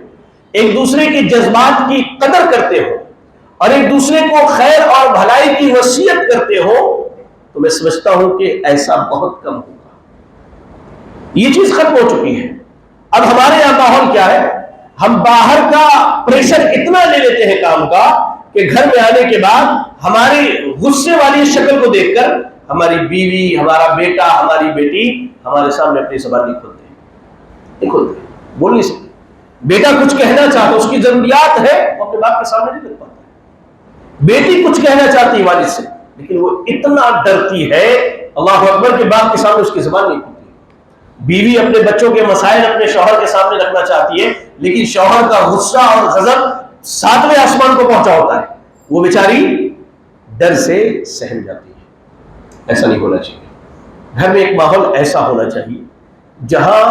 ایک دوسرے کے جذبات کی قدر کرتے ہو، اور ایک دوسرے کو خیر اور بھلائی کی وصیت کرتے ہو، تو میں سمجھتا ہوں کہ ایسا بہت کم ہوگا۔ یہ چیز ختم ہو چکی ہے۔ اب ہمارے یہاں ماحول کیا ہے؟ ہم باہر کا پریشر اتنا لے لیتے ہیں کام کا کہ گھر میں آنے کے بعد ہماری غصے والی شکل کو دیکھ کر ہماری بیوی، ہمارا بیٹا، ہماری بیٹی ہمارے سامنے اپنی زبان نہیں کھولتے، نہیں کھولتے، بول نہیں سکتے۔ بیٹا کچھ کہنا چاہتا، اس کی ضروریات ہے، وہ اپنے باپ کے سامنے نہیں کر پاتا۔ بیٹی کچھ کہنا چاہتی ہے والد سے، لیکن وہ اتنا ڈرتی ہے اللہ اکبر کے باپ کے سامنے اس کی زبان نہیں کھلتی۔ بیوی اپنے بچوں کے مسائل اپنے شوہر کے سامنے رکھنا چاہتی ہے، لیکن شوہر کا غصہ اور غضب 7ویں آسمان کو پہنچا ہوتا ہے، وہ بیچاری ڈر سے سہم جاتی ہے۔ ایسا نہیں ہونا چاہیے۔ گھر میں ایک ماحول ایسا ہونا چاہیے جہاں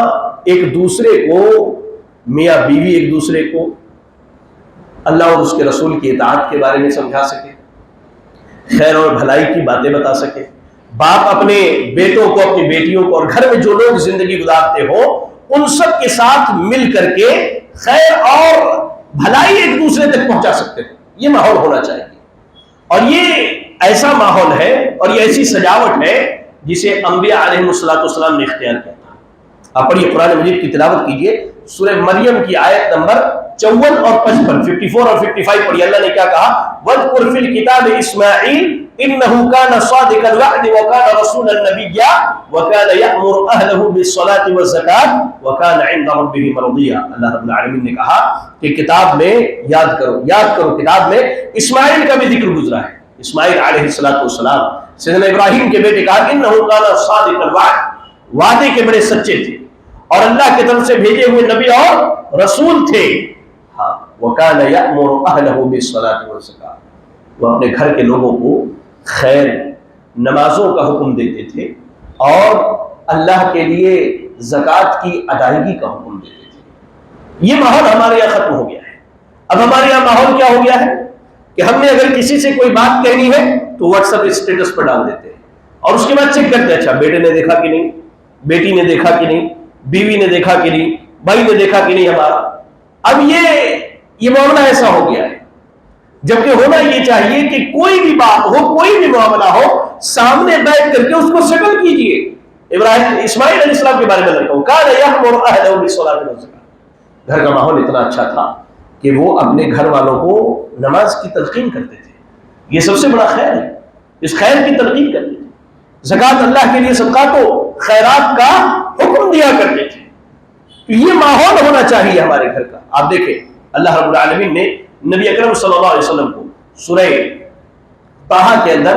ایک دوسرے کو، میاں بیوی ایک دوسرے کو اللہ اور اس کے رسول کی اطاعت کے بارے میں سمجھا سکے، خیر اور بھلائی کی باتیں بتا سکے، باپ اپنے بیٹوں کو، اپنی بیٹیوں کو، اور گھر میں جو لوگ زندگی گزارتے ہو ان سب کے ساتھ مل کر کے خیر اور بھلائی ایک دوسرے تک پہنچا سکتے ہیں۔ یہ ماحول ہونا چاہیے، اور یہ ایسا ماحول ہے اور یہ ایسی سجاوٹ ہے جسے انبیاء علیہ السلام نے اختیار کیا تھا۔ آپ پڑھیے، قرآن مجید کی تلاوت کیجئے، سورہ مریم کی آیت نمبر 54 اور 55، 54 اور 55 پڑھیے۔ اللہ نے کیا کہا؟ وَاذْكُرْ فِي الْكِتَابِ إِسْمَاعِيلَ إِنَّهُ كَانَ صَادِقَ الْوَعْدِ وَكَانَ رَسُولًا نَبِيًّا وَكَانَ يَأْمُرُ أَهْلَهُ بِالصَّلَاةِ وَالزَّكَاةِ وَكَانَ عِندَ رَبِّهِ مَرْضِيًّا۔ اللہ رب العالمین نے کہا کہ کتاب میں یاد کرو کتاب میں اسماعیل کا بھی ذکر گزرا ہے۔ اسماعیل علیہ السلام سیدنا ابراہیم کے بیٹے، کہا إِنَّهُ كَانَ صَادِقَ الْوَعْدِ، وعدے کے بڑے سچے تھے اور اللہ کی طرف سے بھیجے ہوئے نبی اور رسول تھے۔ ہاں، وَكَانَ يَأْمُرُ أَهْلَهُ بِالصَّلَاةِ وَالزَّكَاةِ، وہ اپنے گھر کے لوگوں کو خیر، نمازوں کا حکم دیتے تھے اور اللہ کے لیے زکوٰۃ کی ادائیگی کا حکم دیتے تھے۔ یہ ماحول ہمارے یہاں ختم ہو گیا ہے۔ اب ہمارے یہاں ماحول کیا ہو گیا ہے کہ ہم نے اگر کسی سے کوئی بات کہنی ہے تو واٹس ایپ اسٹیٹس پر ڈال دیتے ہیں، اور اس کے بعد چیک کرتے ہیں، اچھا بیٹے نے دیکھا کہ نہیں، بیٹی نے دیکھا کہ نہیں، بیوی نے دیکھا کہ نہیں، بھائی نے دیکھا کہ نہیں ہمارا۔ اب یہ معاملہ ایسا ہو گیا ہے، جبکہ ہونا یہ چاہیے کہ کوئی بھی بات ہو، کوئی بھی معاملہ ہو، سامنے بیٹھ کر کے اس کو سیٹل کیجئے۔ اسماعیل علیہ السلام کے بارے میں لڑکا ہوں، کہا یأمر أهله بالصلاة والزکاة، گھر کا ماحول اتنا اچھا تھا کہ وہ اپنے گھر والوں کو نماز کی تلقین کرتے تھے۔ یہ سب سے بڑا خیر ہے، اس خیر کی تلقین کرتے تھے۔ زکوٰۃ اللہ کے لیے صدقات و خیرات کا حکم دیا کرتے تھے۔ یہ ماحول ہونا چاہیے ہمارے گھر کا۔ آپ دیکھیں، اللہ رب العالمین نے نبی اکرم صلی اللہ علیہ وسلم کو سورہ طٰہٰ کے اندر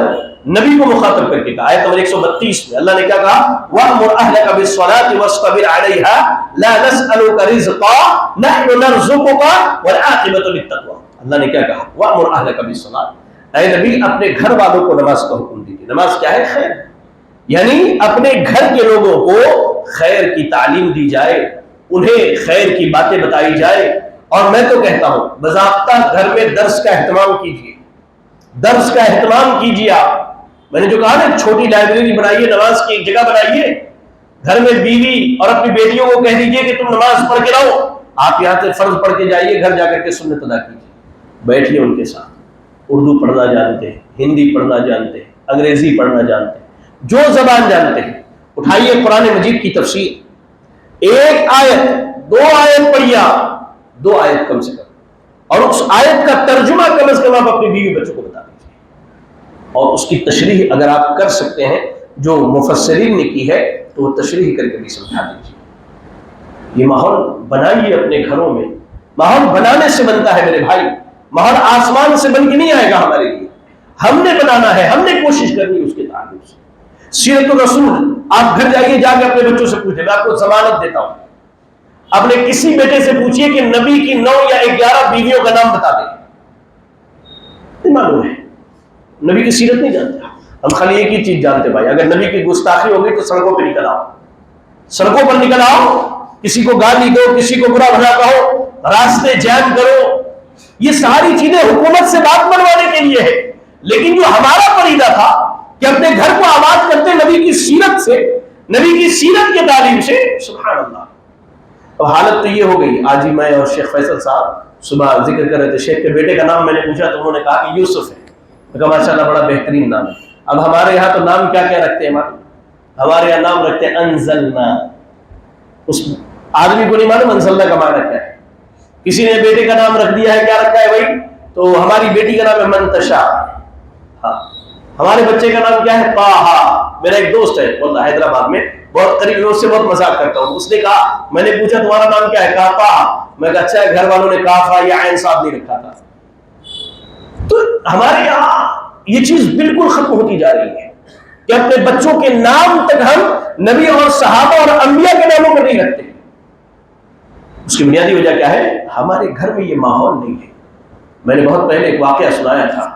نبی کو مخاطب کر کے کہا، آیت نمبر 132 میں اللہ نے کیا کہا؟ وَأْمُرْ أَهْلَكَ بِالصَّلَاةِ وَاصْطَبِرْ عَلَيْهَا لَا نَسْأَلُكَ رِزْقًا نَحْنُ نَرْزُقُكَ وَالْعَاقِبَةُ لِلتَّقْوَىٰ۔ اللہ نے کیا کہا؟ وَأْمُرْ أَهْلَكَ بِالصَّلَاةِ، اے نبی اپنے گھر والوں کو نماز کا حکم دیجیے۔ نماز کیا ہے؟ خیر، یعنی اپنے گھر کے لوگوں کو خیر کی تعلیم دی جائے، انہیں خیر کی باتیں بتائی جائے۔ اور میں تو کہتا ہوں باضابطہ گھر میں درس کا اہتمام کیجیے، درس کا اہتمام کیجیے۔ آپ، میں نے جو کہا نا، چھوٹی لائبریری بنائیے، نماز کی ایک جگہ بنائیے، گھر میں بیوی اور اپنی بیٹیوں کو کہہ دیجیے کہ تم نماز پڑھ کے رہو، آپ یہاں سے فرض پڑھ کے جائیے، گھر جا کر کے سنت ادا کیجیے، بیٹھیے ان کے ساتھ، اردو پڑھنا جانتے ہیں، ہندی پڑھنا جانتے ہیں، انگریزی پڑھنا جانتے ہیں، جو زبان جانتے ہیں، اٹھائیے قرآن مجید کی تفسیر، ایک آیت 2 آیت پڑھیے، 2 آیت کم سے کم، اور اس آیت کا ترجمہ کم از کم آپ اپنی بیوی بچوں کو بتا دیجیے، اور اس کی تشریح اگر آپ کر سکتے ہیں جو مفسرین نے کی ہے تو وہ تشریح کر کے بھی سمجھا دیجیے۔ یہ ماحول بنائیے اپنے گھروں میں، ماحول بنانے سے بنتا ہے میرے بھائی، ماحول آسمان سے بن کے نہیں آئے گا ہمارے لیے، ہم نے بنانا ہے، ہم نے کوشش کرنی ہے اس کے تعلق سے۔ سیرت الرسول آپ گھر جائیے، جا کے اپنے بچوں سے پوچھیں، میں آپ کو ضمانت دیتا ہوں، اپنے کسی بیٹے سے پوچھئے کہ نبی کی 9 یا 11 بیویوں کا نام بتا دیں، نہیں معلوم ہے، نبی کی سیرت نہیں جانتے، ہم خالی ایک ہی چیز جانتے بھائی، اگر نبی کی گستاخی ہوگی تو سڑکوں پہ نکل آؤ، سڑکوں پر نکل آؤ، کسی کو گالی دو، کسی کو برا بھلا کہو، راستے جیم کرو، یہ ساری چیزیں حکومت سے بات بنوانے کے لیے ہے، لیکن جو ہمارا فریضہ تھا کہ اپنے گھر کو آباد کرتے نبی کی سیرت سے، نبی کی سیرت کے تعلیم سے، سبحان اللہ۔ اب حالت تو یہ ہو گئی، آج ہی میں اور شیخ فیصل صاحب صبح ذکر کر رہے تھے، شیخ کے بیٹے کا نام میں نے پوچھا تو انہوں نے کہا کہ یوسف ہے، میں کہا ماشاءاللہ بڑا بہترین نام ہے۔ اب ہمارے یہاں تو نام کیا کیا رکھتے ہیں، ہمارے یہاں نام رکھتے ہیں انزلنا، اس آدمی کو نہیں معلوم انزلنا کا معنی کیا ہے، کسی نے بیٹے کا نام رکھ دیا ہے، کیا رکھا ہے بھائی، تو ہماری بیٹی کا نام ہے منتشا، ہاں ہمارے بچے کا نام کیا ہے، طاہا۔ میرا ایک دوست ہے واللہ حیدرآباد میں، بہت قریب، میں اس سے بہت مذاق کرتا ہوں، اس نے کہا، میں نے پوچھا تمہارا نام کیا ہے، کہا طاہا، میں کہا اچھا ہے، گھر والوں نے کافا یا عین صاد نہیں رکھا تھا۔ تو ہمارے یہاں یہ چیز بالکل ختم ہوتی جا رہی ہے کہ اپنے بچوں کے نام تک ہم نبی اور صحابہ اور انبیاء کے ناموں پر نہیں رکھتے۔ اس کی بنیادی وجہ کیا ہے، ہمارے گھر میں یہ ماحول نہیں ہے۔ میں نے بہت پہلے ایک واقعہ سنایا تھا،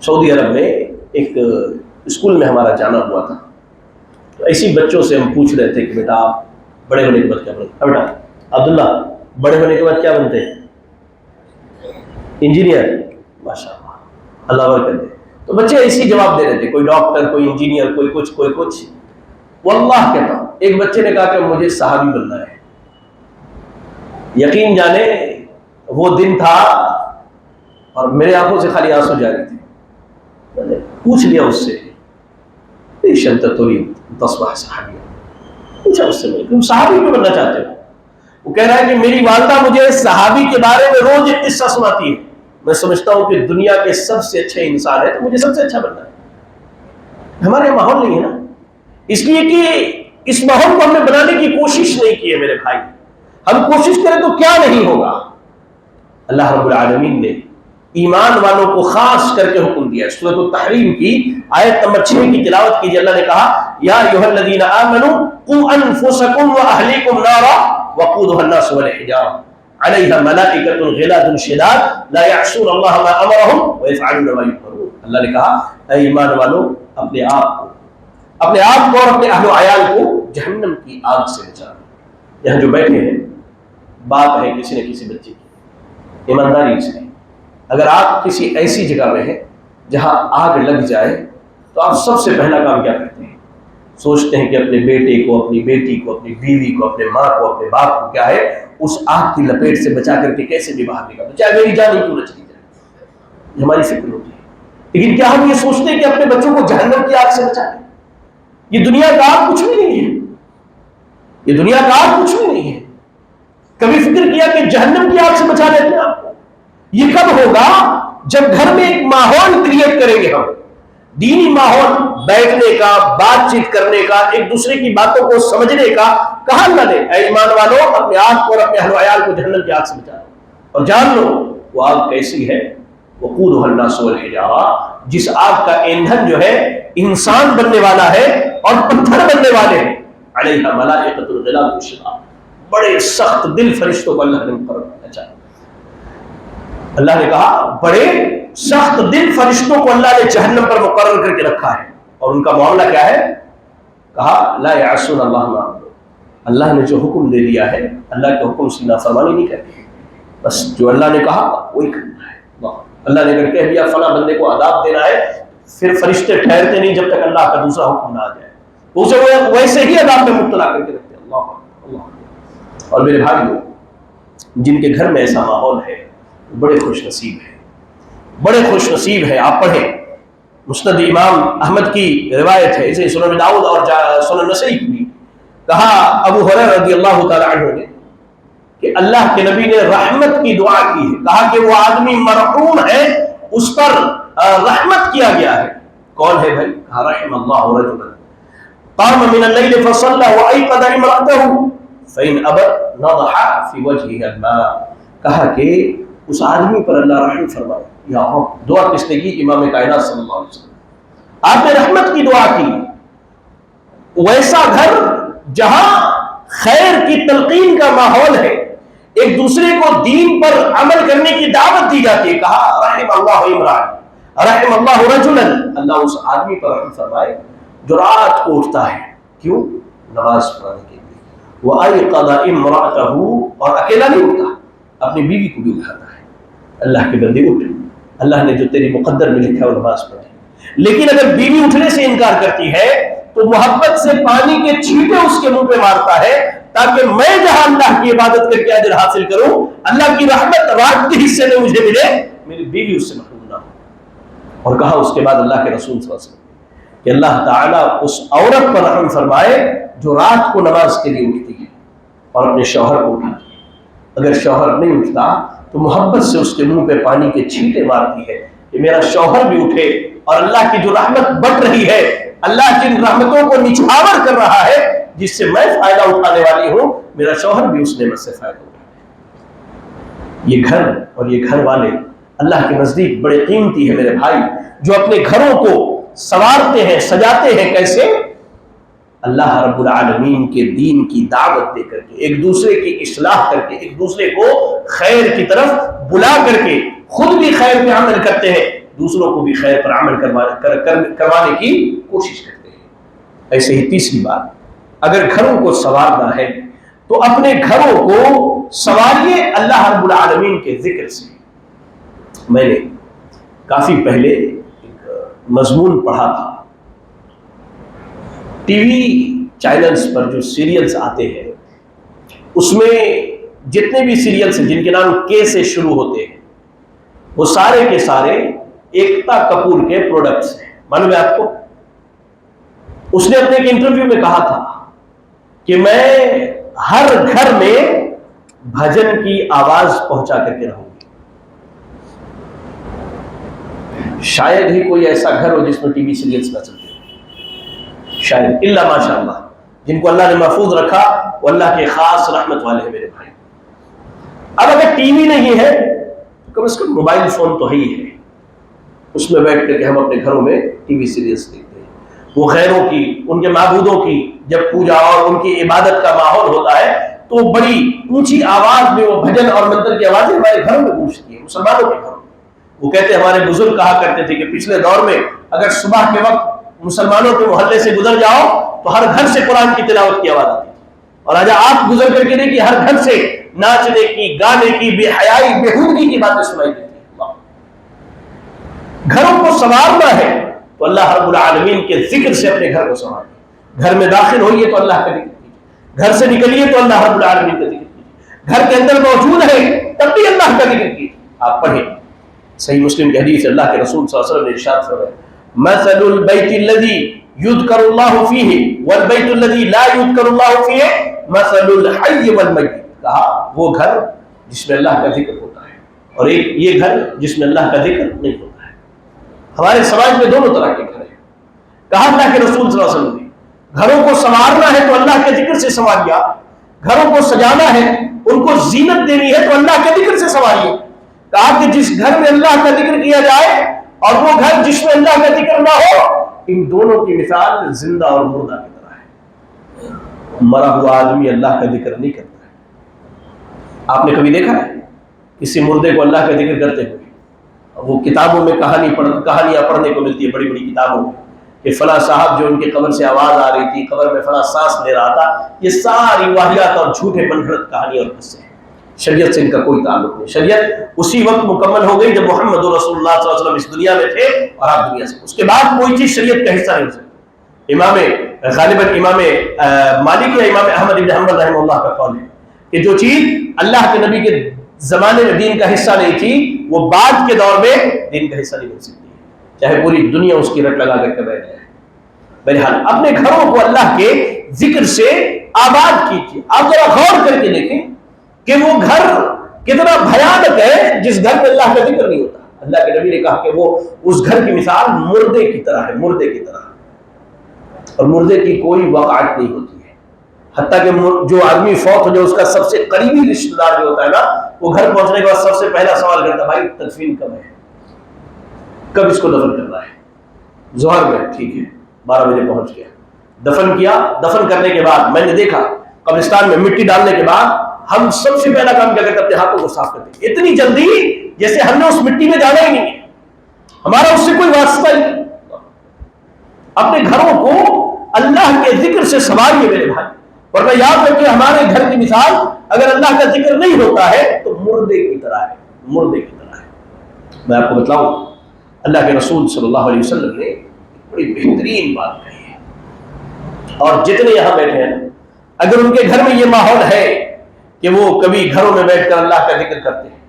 سعودی عرب میں ایک اسکول میں ہمارا جانا ہوا تھا، تو ایسی بچوں سے ہم پوچھ رہے تھے کہ بیٹا آپ بڑے ہونے کے بعد کیا بنتے ہیں، بیٹا عبداللہ بڑے ہونے کے بعد کیا بنتے ہیں، انجینئر، ماشاء اللہ اللہ برکت دے۔ تو بچے ایسی جواب دے رہے تھے، کوئی ڈاکٹر، کوئی انجینئر، کوئی کچھ کوئی کچھ۔ واللہ کہتا ہوں ایک بچے نے کہا کہ مجھے صحابی بننا ہے۔ یقین جانے وہ دن تھا اور میرے آنکھوں سے خالی آنسو جاری تھے۔ میں نے پوچھ لیا اس سے، پوچھا اس سے، تم صحابی کیوں بننا چاہتے ہو؟ وہ کہہ رہا ہے کہ میری والدہ مجھے صحابی کے بارے میں روز ایک قصہ سناتی ہے، میں سمجھتا ہوں کہ دنیا کے سب سے اچھے انسان ہے تو مجھے سب سے اچھا بننا ہے۔ ہمارے ماحول نہیں ہے نا، اس لیے کہ اس ماحول کو ہم نے بنانے کی کوشش نہیں کی ہے میرے بھائی۔ ہم کوشش کریں تو کیا نہیں ہوگا۔ اللہ رب العالمین نے ایمان والوں کو خاص کر کے حکم دیا، سورۃ التحریم کی آیت نمبر 6 کی تلاوت کیجیے۔ اللہ نے کہا یا ایھا الذین آمنوا قوا انفسکم واہلیکم نارا وقودها الناس والحجارہ علیہا ملائکۃ غلاظ شداد لا یعصون اللہ ما امرهم ویفعلون ما یؤمرون۔ اللہ نے کہا اے ایمان والو، اپنے آپ کو اور اپنے اہل و عیال کو جہنم کی آگ سے بچاؤ۔ یہاں جو بیٹھے ہیں بات ہے کسی نہ کسی بچے کی، ایمانداری سے، اگر آپ کسی ایسی جگہ میں ہیں جہاں آگ لگ جائے تو آپ سب سے پہلا کام کیا کرتے ہیں؟ سوچتے ہیں کہ اپنے بیٹے کو، اپنی بیٹی کو، اپنی بیوی کو، اپنے ماں کو، اپنے باپ کو کیا ہے اس آگ کی لپیٹ سے بچا کر کے کیسے بھی باہر نکالیں، چاہے میری جان ہی کیوں نہ چلی جائے، یہ ہماری فکر ہوتی ہے۔ لیکن کیا ہم یہ سوچتے ہیں کہ اپنے بچوں کو جہنم کی آگ سے بچائیں؟ یہ دنیا کا آگ کچھ بھی نہیں ہے، یہ دنیا کا آگ کچھ بھی نہیں ہے۔ کبھی فکر کیا کہ جہنم کی آگ سے بچا لیتے ہیں آپ کو؟ یہ کب ہوگا؟ جب گھر میں ایک ماحول کریٹ کریں گے، ہم دینی ماحول، بیٹھنے کا، بات چیت کرنے کا، ایک دوسرے کی باتوں کو سمجھنے کا۔ کہا اللہ نے اے ایمان والو، اپنے آپ کو اور اپنے اہل و عیال کو جہنم کی آگ سے بچا لو، اور جان لو وہ آگ کیسی ہے، وقودها الناس والحجارہ، جس آگ کا ایندھن جو ہے انسان بننے والا ہے اور پتھر بننے والے ہیں، علیہا ملائکۃ غلاظ شداد، بڑے سخت دل فرشتوں کو اللہ نے مقرر کیا۔ چاہے اللہ نے کہا بڑے سخت دل فرشتوں کو اللہ نے جہنم پر مقرر کر کے رکھا ہے، اور ان کا معاملہ کیا ہے؟ کہا لا یعصون اللہ ما امر، اللہ نے جو حکم دے دیا ہے اللہ کے حکم سے نافرمانی نہیں کرتے، بس جو اللہ نے کہا وہی کرنا ہے۔ اللہ نے اگر کہہ دیا فلاں بندے کو عذاب دینا ہے، پھر فرشتے ٹھہرتے نہیں جب تک اللہ کا دوسرا حکم نہ آ جائے، وہ اسے ویسے ہی عذاب میں مبتلا کر کے رکھتے ہیں۔ اللہ اور میرے بھائیوں، جن کے گھر میں ایسا ماحول ہے بڑے خوش نصیب ہیں، بڑے خوش نصیب ہیں۔ آپ پڑھیں، مسند امام احمد کی روایت ہے، اسے سنن داؤد اور سنن نسائی کی، کہا ابو ہریرہ رضی اللہ تعالی عنہ نے کہ اللہ کے نبی نے رحمت کی دعا کی ہے، کہا کہ وہ آدمی مرحوم ہے، اس پر رحمت کیا گیا ہے۔ کون ہے بھائی؟ کہا رحم اللہ رجلا قام من الليل فصلى وايقظ امراته فان ابت نضح في وجهها الماء، کہا کہ اس آدمی پر اللہ رحم فرمائے۔ یا رب، دعا کس نے کی؟ امام کائنات صلی اللہ علیہ وسلم۔ آپ نے رحمت کی دعا کی۔ ویسا گھر جہاں خیر کی تلقین کا ماحول ہے، ایک دوسرے کو دین پر عمل کرنے کی دعوت دی جاتی ہے، کہا رحم اللہ عمران، رحم اللہ رجلا، اللہ اس آدمی پر رحم فرمائے جو رات کو اٹھتا ہے، کیوں؟ نماز پڑھنے کے لیے۔ وَأَيْقَظَ إِمْرَأَتَهُ، اور اکیلا نہیں اٹھتا، اپنی بیوی کو بھی اٹھاتا ہے۔ اللہ کے بندے اٹھ، اللہ نے جو تیری مقدر میں لکھا ہے وہ نماز پڑھے۔ لیکن اگر بیوی اٹھنے سے انکار کرتی ہے تو محبت سے پانی کے چھینٹے اس کے منہ پہ مارتا ہے، تاکہ میں جہاں اللہ کی عبادت کر کے اجر حاصل کروں، اللہ کی رحمت رات کے حصے میں مجھے ملے، میری بیوی اس سے محروم نہ ہو۔ اور کہا اس کے بعد اللہ کے رسول صلی اللہ علیہ وسلم کہ اللہ تعالیٰ اس عورت پر رحم فرمائے جو رات کو نماز کے لیے اٹھتی ہے اور اپنے شوہر کو اٹھاتی ہے۔ اگر شوہر نہیں اٹھتا تو محبت سے اس کے منہ پہ پانی کے چھینٹے مارتی ہے کہ میرا شوہر بھی اٹھے، اور اللہ کی جو رحمت بڑھ رہی ہے، اللہ جن رحمتوں کو نچھاور کر رہا ہے جس سے میں فائدہ اٹھانے والی ہوں، میرا شوہر بھی اس نعمت سے فائدہ اٹھائے۔ یہ گھر اور یہ گھر والے اللہ کے نزدیک بڑے قیمتی ہے میرے بھائی، جو اپنے گھروں کو سنوارتے ہیں، سجاتے ہیں۔ کیسے؟ اللہ رب العالمین کے دین کی دعوت دے کر کے، ایک دوسرے کی اصلاح کر کے، ایک دوسرے کو خیر کی طرف بلا کر کے، خود بھی خیر پہ عمل کرتے ہیں، دوسروں کو بھی خیر پر عمل کروانے کی کوشش کرتے ہیں۔ ایسے ہی تیسری بات، اگر گھروں کو سنوارنا ہے تو اپنے گھروں کو سنواریے اللہ رب العالمین کے ذکر سے۔ میں نے کافی پہلے ایک مضمون پڑھا تھا، ٹی وی چینلز پر جو سیریلز آتے ہیں اس میں جتنے بھی سیریلز ہیں جن کے نام کے سے شروع ہوتے ہیں، وہ سارے کے سارے ایکتا کپور کے پروڈکٹس ہیں۔ معلوم ہے آپ کو؟ اس نے اپنے ایک انٹرویو میں کہا تھا کہ میں ہر گھر میں بھجن کی آواز پہنچا کر کے رہوں گی۔ شاید ہی کوئی ایسا گھر ہو جس میں ٹی وی سیریلز نہ چلتے ہوں، شاید، الا ماشاء اللہ۔ جن کو اللہ نے محفوظ رکھا وہ اللہ کے خاص رحمت والے ہیں میرے بھائی۔ اب اگر ٹی وی نہیں ہے تو کم از کم موبائل فون تو ہی ہے، اس میں بیٹھ کر کے ہم اپنے گھروں میں ٹی وی سیریلز دیکھتے ہیں۔ وہ غیروں کی، ان کے معبودوں کی جب پوجا اور ان کی عبادت کا ماحول ہوتا ہے تو بڑی اونچی آواز میں وہ بھجن اور منتر کی آوازیں ہمارے گھروں میں گونجتی ہیں، مسلمانوں کے گھروں میں۔ وہ کہتے ہیں، ہمارے بزرگ کہا کرتے تھے کہ پچھلے دور میں اگر صبح کے وقت مسلمانوں کے محلے سے گزر جاؤ تو ہر گھر سے قرآن کی تلاوت کی آواز آتی تھی، اور آج آپ گزر کر کے دیکھیے ہر گھر سے ناچنے کی، گانے کی، بے حیائی، بےہودگی کی باتیں سنائی دیتی ہیں۔ گھروں کو سنوارنا ہے تو اللہ رب العالمین کے ذکر سے اپنے گھر کو سنوارنا۔ گھر میں داخل ہوئیے تو اللہ کا ذکر کیجیے، گھر سے نکلیے تو اللہ رب العالمین کا ذکر کیجیے، گھر کے اندر موجود ہے تب بھی اللہ کا ذکر کیجیے۔ آپ پڑھیں صحیح مسلم کی حدیث، اللہ کے رسول صلی اللہ علیہ وسلم نے ارشاد فرمایا، مثل البیت الذی یذکر اللہ فیہ والبیت الذی لا یذکر اللہ فیہ مثل الحی والمیت، کہا وہ گھر جس میں اللہ کا ذکر ہوتا ہے اور ایک یہ گھر جس میں اللہ کا ذکر نہیں ہوتا ہے۔ ہمارے سماج میں دونوں طرح کے گھر ہیں۔ کہا اللہ کے رسول صلی اللہ علیہ وسلم نے گھروں کو سنوارنا ہے تو اللہ کے ذکر سے سنواریے، گھروں کو سجانا ہے، ان کو زینت دینی ہے تو اللہ کے ذکر سے سنواریے۔ کہا کہ جس گھر میں اللہ کا ذکر کیا جائے اور وہ گھر جس میں اللہ کا ذکر نہ ہو، ان دونوں کی مثال زندہ اور مردہ کی طرح ہے۔ مرا ہوا آدمی اللہ کا ذکر نہیں کرتا ہے۔ آپ نے کبھی دیکھا ہے کسی مردے کو اللہ کا ذکر کرتے ہوئے؟ وہ کتابوں میں کہانیاں پڑھنے کو ملتی ہے، بڑی بڑی کتابوں میں، کہ فلاں صاحب جو ان کے قبر سے آواز آ رہی تھی، قبر میں فلاں سانس لے رہا تھا۔ یہ ساری واہیات اور جھوٹے بنگھڑت کہانیاں اور قصے ہیں، شریعت سے ان کا کوئی تعلق نہیں۔ شریعت اسی وقت مکمل ہو گئی جب محمد رسول اللہ صلی اللہ علیہ وسلم اس دنیا میں تھے اور آپ دنیا سے، اس کے بعد کوئی چیز شریعت کا حصہ نہیں ہو سکتی۔ غالباً امام مالک یا امام احمد بن حنبل رحمہ اللہ کا قول ہے کہ جو چیز اللہ کے نبی کے زمانے میں دین کا حصہ نہیں تھی وہ بعد کے دور میں دین کا حصہ نہیں بن سکتی، چاہے پوری دنیا اس کی رٹ لگا کر کے بیٹھ جائے۔ بہرحال اپنے گھروں کو اللہ کے ذکر سے آباد کیجیے۔ آپ ذرا غور کر کے دیکھیں کہ وہ گھر کتنا بھیانک ہے جس گھر میں اللہ کا ذکر نہیں ہوتا۔ اللہ کے نبی نے کہا کہ وہ اس گھر کی مثال مردے کی طرح ہے، مردے کی طرح، اور مردے کی کوئی وقعت نہیں ہوتی ہے۔ حتیٰ کہ جو آدمی فوت ہو جائے اس کا سب سے قریبی رشتہ دار جو ہوتا ہے نا، وہ گھر پہنچنے کے بعد سب سے پہلا سوال کرتا ہے بھائی تدفین کب ہے، کب اس کو دفن کرنا ہے؟ ظہر میں، ٹھیک ہے 12 بجے پہنچ گیا، دفن کیا۔ دفن کرنے کے بعد میں نے دیکھا قبرستان میں مٹی ڈالنے کے بعد ہم سب سے پہلا کام کیا کرتے ہیں؟ اپنے ہاتھوں کو صاف کرتے ہیں، اتنی جلدی جیسے ہم نے اس مٹی میں جانا ہی نہیں ہے، ہمارا اس سے کوئی واسطہ ہی نہیں۔ اپنے گھروں کو اللہ کے ذکر سے سنوارئے میرے بھائی، ورنہ یاد رکھیے ہمارے گھر کی مثال اگر اللہ کا ذکر نہیں ہوتا ہے تو مردے کی طرح ہے، مردے کی طرح ہے۔ میں آپ کو بتلاؤں، اللہ کے رسول صلی اللہ علیہ وسلم نے بڑی بہترین بات کہی ہے، اور جتنے یہاں بیٹھے ہیں اگر ان کے گھر میں یہ ماحول ہے کہ وہ کبھی گھروں میں بیٹھ کر اللہ کا ذکر کرتے ہیں،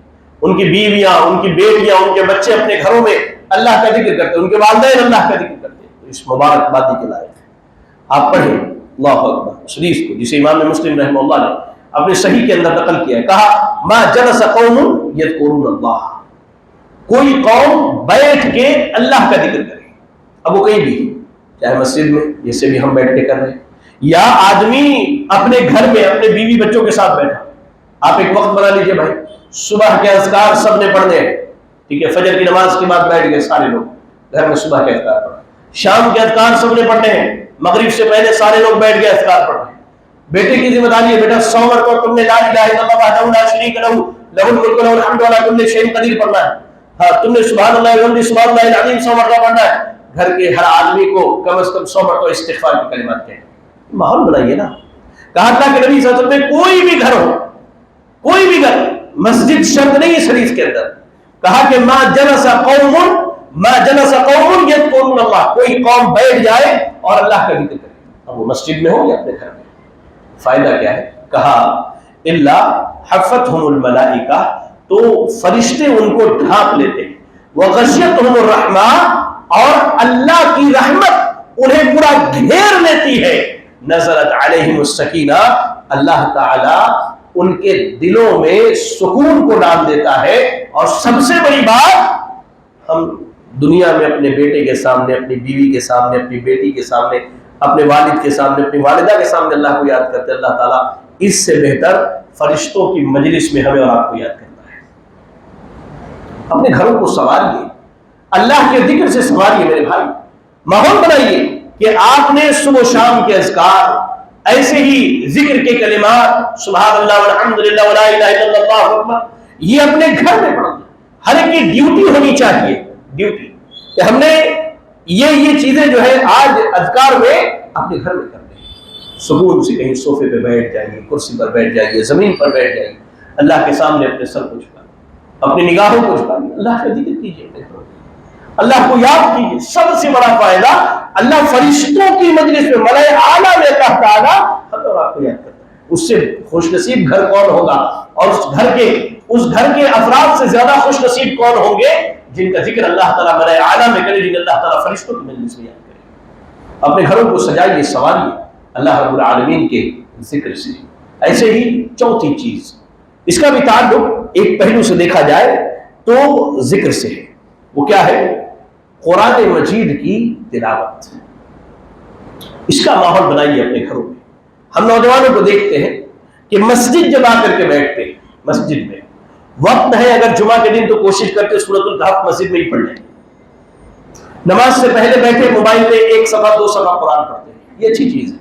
ان کی بیویاں، ان کی بیٹیاں، ان کے بچے اپنے گھروں میں اللہ کا ذکر کرتے ہیں، ان کے والدین اللہ کا ذکر کرتے ہیں، تو اس مبارک بادی کے لائق ہے۔ آپ پڑھیں اللہ اکبر اس حدیث کو جسے امام مسلم رحمہ اللہ نے اپنے صحیح کے اندر نقل کیا ہے، کہا ما جلس قوم یذکرون اللہ، کوئی قوم بیٹھ کے اللہ کا ذکر کرے، اب وہ کہیں بھی، چاہے مسجد میں جیسے بھی ہم بیٹھ کے کر رہے ہیں، یا آدمی اپنے گھر میں اپنے بیوی بچوں کے ساتھ بیٹھا، آپ ایک وقت بنا لیجئے بھائی، صبح کے اذکار سب نے پڑھنے ہیں، ٹھیک ہے، فجر کی نماز کے بعد بیٹھ گئے سارے لوگ گھر میں صبح کے اذکار پڑھ، شام کے اذکار سب نے پڑھنے ہیں، مغرب سے پہلے سارے لوگ بیٹھ گئے اذکار پڑھ رہے ہیں۔ بیٹے کی ذمہ داری ہے بیٹا 100 مرتبہ تم نے لا الہ الا اللہ وحدہ لا شریک لہ لہ الملک و لہ الحمد وعلی کل شیء قدیر پڑھنا ہے، ہاں تم نے سبحان اللہ وبحمدہ سبحان اللہ العظیم 100 مرتبہ پڑھنا ہے۔ گھر کے ہر آدمی کو کم از کم 100 مرتبہ استغفار کی کلمات کہیں، ماحول بنائیے نا۔ کہا اللہ کے نبی صلی اللہ علیہ وسلم نے کوئی بھی گھر ہو، کوئی بھی گھر، مسجد شرط نہیں اس حدیث کے اندر، کہا کہ ما جلس قوم یذکرون اللہ، کوئی قوم بیٹھ جائے اور اللہ کا ذکر کرے، اب وہ مسجد میں ہو یا اپنے گھر میں، فائدہ کیا ہے؟ کہا الا حفتهم الملائکہ، تو فرشتے ان کو ڈھانپ لیتے ہیں، وغشیتهم الرحمہ، اور اللہ کی رحمت انہیں پورا گھیر لیتی ہے، نزلت علیہم السکینہ، اللہ تعالی ان کے دلوں میں سکون کو ڈال دیتا ہے۔ اور سب سے بڑی بات، ہم دنیا میں اپنے بیٹے کے سامنے، اپنی بیوی کے سامنے، اپنی بیٹی کے سامنے، اپنے والد کے سامنے، اپنی والدہ کے سامنے اللہ کو یاد کرتے ہیں، اللہ تعالیٰ اس سے بہتر فرشتوں کی مجلس میں ہمیں اور آپ کو یاد کرتا ہے۔ اپنے گھروں کو سنواریے، اللہ کے ذکر سے سنواریے میرے بھائی، ماحول بنائیے کہ آپ نے صبح و شام کے اذکار، ایسے ہی ذکر کے کلمات سبحان اللہ والحمدللہ ولا الہ الا اللہ اللہ اکبر، یہ اپنے گھر میں پڑھنا، ہر ایک کی ڈیوٹی ہونی چاہیے، ڈیوٹی کہ ہم نے یہ چیزیں جو ہے آج اذکار میں اپنے گھر میں کرنے ہیں۔ سکون سے کہیں صوفے پہ بیٹھ جائیے، کرسی پر بیٹھ جائیے، زمین پر بیٹھ جائیے، اللہ کے سامنے اپنے سر کو جھکائیے، اپنی نگاہوں کو جھکائیے، اللہ کا ذکر کیجیے، اللہ کو یاد کیجیے۔ سب سے بڑا فائدہ، اللہ فرشتوں کی مجلس میں ملائے اعلیٰ میں اللہ تعالیٰ ہم اور آپ کو یاد کرتا ہے۔ اس سے خوش نصیب گھر کون ہوگا، اور اس گھر کے افراد سے زیادہ خوش نصیب کون ہوں گے جن کا ذکر اللہ تعالیٰ ملائے اعلیٰ میں کرے، جن اللہ تعالیٰ فرشتوں کی مجلس میں یاد کرے۔ اپنے گھروں کو سجائیے، سنواریے اللہ رب العالمین کے ذکر سے۔ ایسے ہی چوتھی چیز، اس کا بھی تعلق ایک پہلو سے دیکھا جائے تو ذکر سے ہے، وہ کیا ہے؟ قرآن مجید کی تلاوت۔ اس کا ماحول بنائیے اپنے گھروں میں۔ ہم نوجوانوں کو دیکھتے ہیں کہ مسجد جب آ کر کے بیٹھتے ہیں، مسجد میں وقت ہے اگر جمعہ کے دن تو کوشش کرتے سورۃ الکہف مسجد میں ہی پڑھ لیں، نماز سے پہلے بیٹھے موبائل میں 1 صفحہ 2 صفحہ قرآن پڑھتے ہیں، یہ اچھی چیز ہے،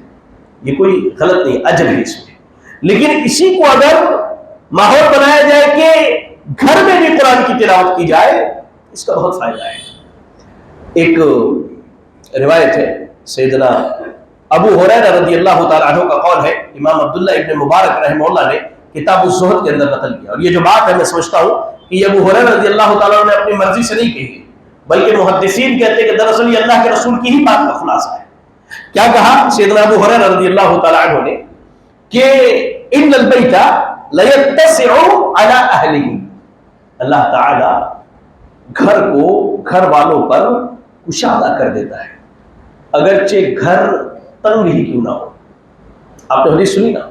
یہ کوئی غلط نہیں، اجر ہے اس میں، لیکن اسی کو اگر ماحول بنایا جائے کہ گھر میں بھی قرآن کی تلاوت کی جائے، اس کا بہت فائدہ ہے۔ ایک روایت ہے سیدنا ابو ہریرہ رضی اللہ تعالیٰ عنہ کا قول ہے، امام عبداللہ ابن مبارک رحمہ اللہ نے کتاب الزہد کے اندر نقل کیا، اور یہ جو بات ہے میں سمجھتا ہوں کہ یہ ابو ہریرہ رضی اللہ تعالیٰ عنہ نے اپنی مرضی سے نہیں کہی، بلکہ محدثین کہتے ہیں کہ دراصل یہ اللہ کے رسول کی ہی بات کا خلاصہ ہے۔ کیا کہا سیدنا ابو ہریرہ رضی اللہ تعالیٰ عنہ نے کہ ان البیت لَيَتَّسِعُ عَلَىٰ أَهْلِهِ، اللہ تعالی گھر کو گھر والوں پر کشادہ کر دیتا ہے، اگرچہ گھر تنگ ہی کیوں نہ ہو۔ آپ نے حدیث سنی نا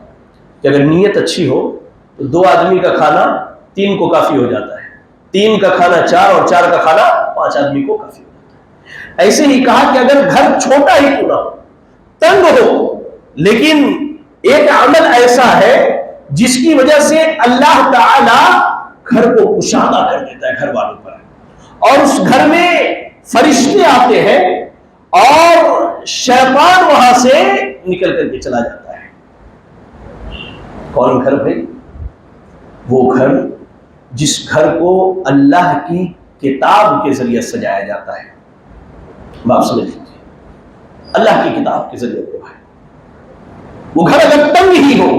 کہ اگر نیت اچھی ہو تو 2 آدمی کا کھانا 3 کو کافی ہو جاتا ہے، 3 کا کھانا 4 اور 4 کا کھانا 5 آدمی کو کافی ہو جاتا ہے۔ ایسے ہی کہا کہ اگر گھر چھوٹا ہی کیوں نہ ہو، تنگ ہو، لیکن ایک عمل ایسا ہے جس کی وجہ سے اللہ تعالی گھر کو کشادہ کر دیتا ہے گھر والوں پر، اور اس گھر میں فرشتے آتے ہیں اور شیطان وہاں سے نکل کر کے چلا جاتا ہے۔ کون گھر بھائی؟ وہ گھر جس گھر کو اللہ کی کتاب کے ذریعے سجایا جاتا ہے۔ آپ سمجھ لیجیے، اللہ کی کتاب کے ذریعے بھائی، وہ گھر اگر تنگ ہی ہو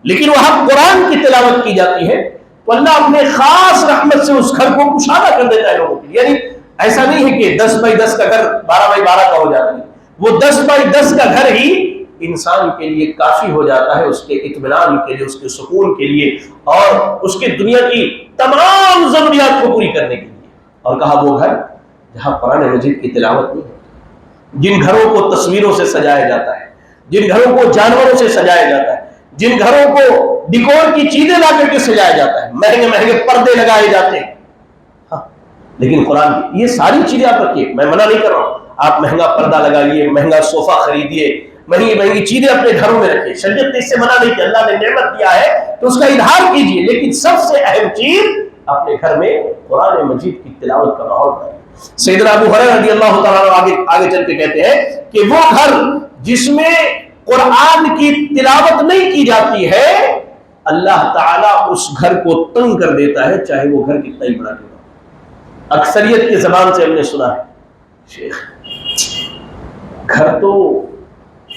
لیکن وہاں قرآن کی تلاوت کی جاتی ہے تو اللہ اپنے خاص رحمت سے اس گھر کو کشادہ کر دیتا ہے لوگوں کے لیے۔ یعنی ایسا نہیں ہے کہ 10 بائی 10 کا گھر 12 بائی 12 کا ہو جاتا ہے، وہ 10 بائی 10 کا گھر ہی انسان کے لیے کافی ہو جاتا ہے، اس کے اطمینان کے لیے، اس کے سکون کے لیے، اور اس کے دنیا کی تمام ضروریات کو پوری کرنے کے لیے۔ اور کہا وہ گھر جہاں قرآن مجید کی تلاوت نہیں ہوتی، جن گھروں کو تصویروں سے سجایا جاتا ہے، جن گھروں کو جانوروں سے سجایا جاتا ہے، جن گھروں کو ڈیکور کی چیزیں لا کر کے سجایا جاتا ہے، مہنگے مہنگے پردے لگائے جاتے ہیں، ہاں، لیکن قرآن یہ ساری چیزیں آپ رکھیے، میں منع نہیں کر رہا ہوں، آپ مہنگا پردہ لگائیے، مہنگا صوفہ خریدیے، مہنگی مہنگی چیزیں اپنے گھروں میں رکھیے، شریعت نے اس سے منع نہیں کیا، اللہ نے نعمت دیا ہے تو اس کا اظہار کیجیے، لیکن سب سے اہم چیز اپنے گھر میں قرآن مجید کی تلاوت کا ماحول بنائیے۔ سیدنا ابو ہریرہ رضی اللہ تعالیٰ آگے چل کے کہتے ہیں کہ وہ گھر جس میں قرآن کی تلاوت نہیں کی جاتی ہے، اللہ تعالیٰ اس گھر کو تنگ کر دیتا ہے، چاہے وہ گھر کتنا ہی بڑا کیوں ہو۔ اکثریت کی زبان سے ہم نے سنا ہے، شیخ گھر تو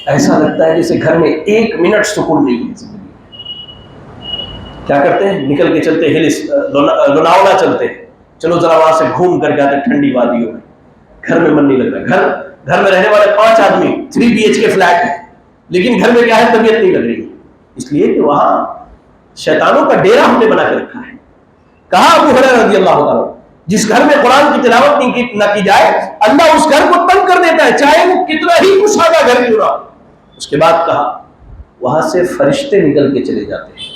ایسا لگتا ہے جیسے گھر میں 1 منٹ سکون نہیں ہے زندگی میں۔ کیا کرتے ہیں؟ نکل کے چلتے ہیں، لوناولا چلتے ہیں، چلو ذرا وہاں سے گھوم کر کے آتے ہیں ٹھنڈی وادیوں میں۔ گھر میں من نہیں لگ رہا، گھر میں رہنے والے 5 آدمی 3 BHK فلیٹ ہے، لیکن گھر میں کیا ہے؟ طبیعت نہیں لگ رہی، اس لیے کہ وہاں شیطانوں کا ڈیرا ہم نے بنا کے رکھا ہے۔ کہا ابو ہریرہ رضی اللہ تعالیٰ جس گھر میں قرآن کی تلاوت نہ کی جائے، اللہ اس گھر کو تنگ کر دیتا ہے، چاہے وہ کتنا ہی کشادہ گھر کیوں نہ ہو۔ اس کے بعد کہا وہاں سے فرشتے نکل کے چلے جاتے ہیں۔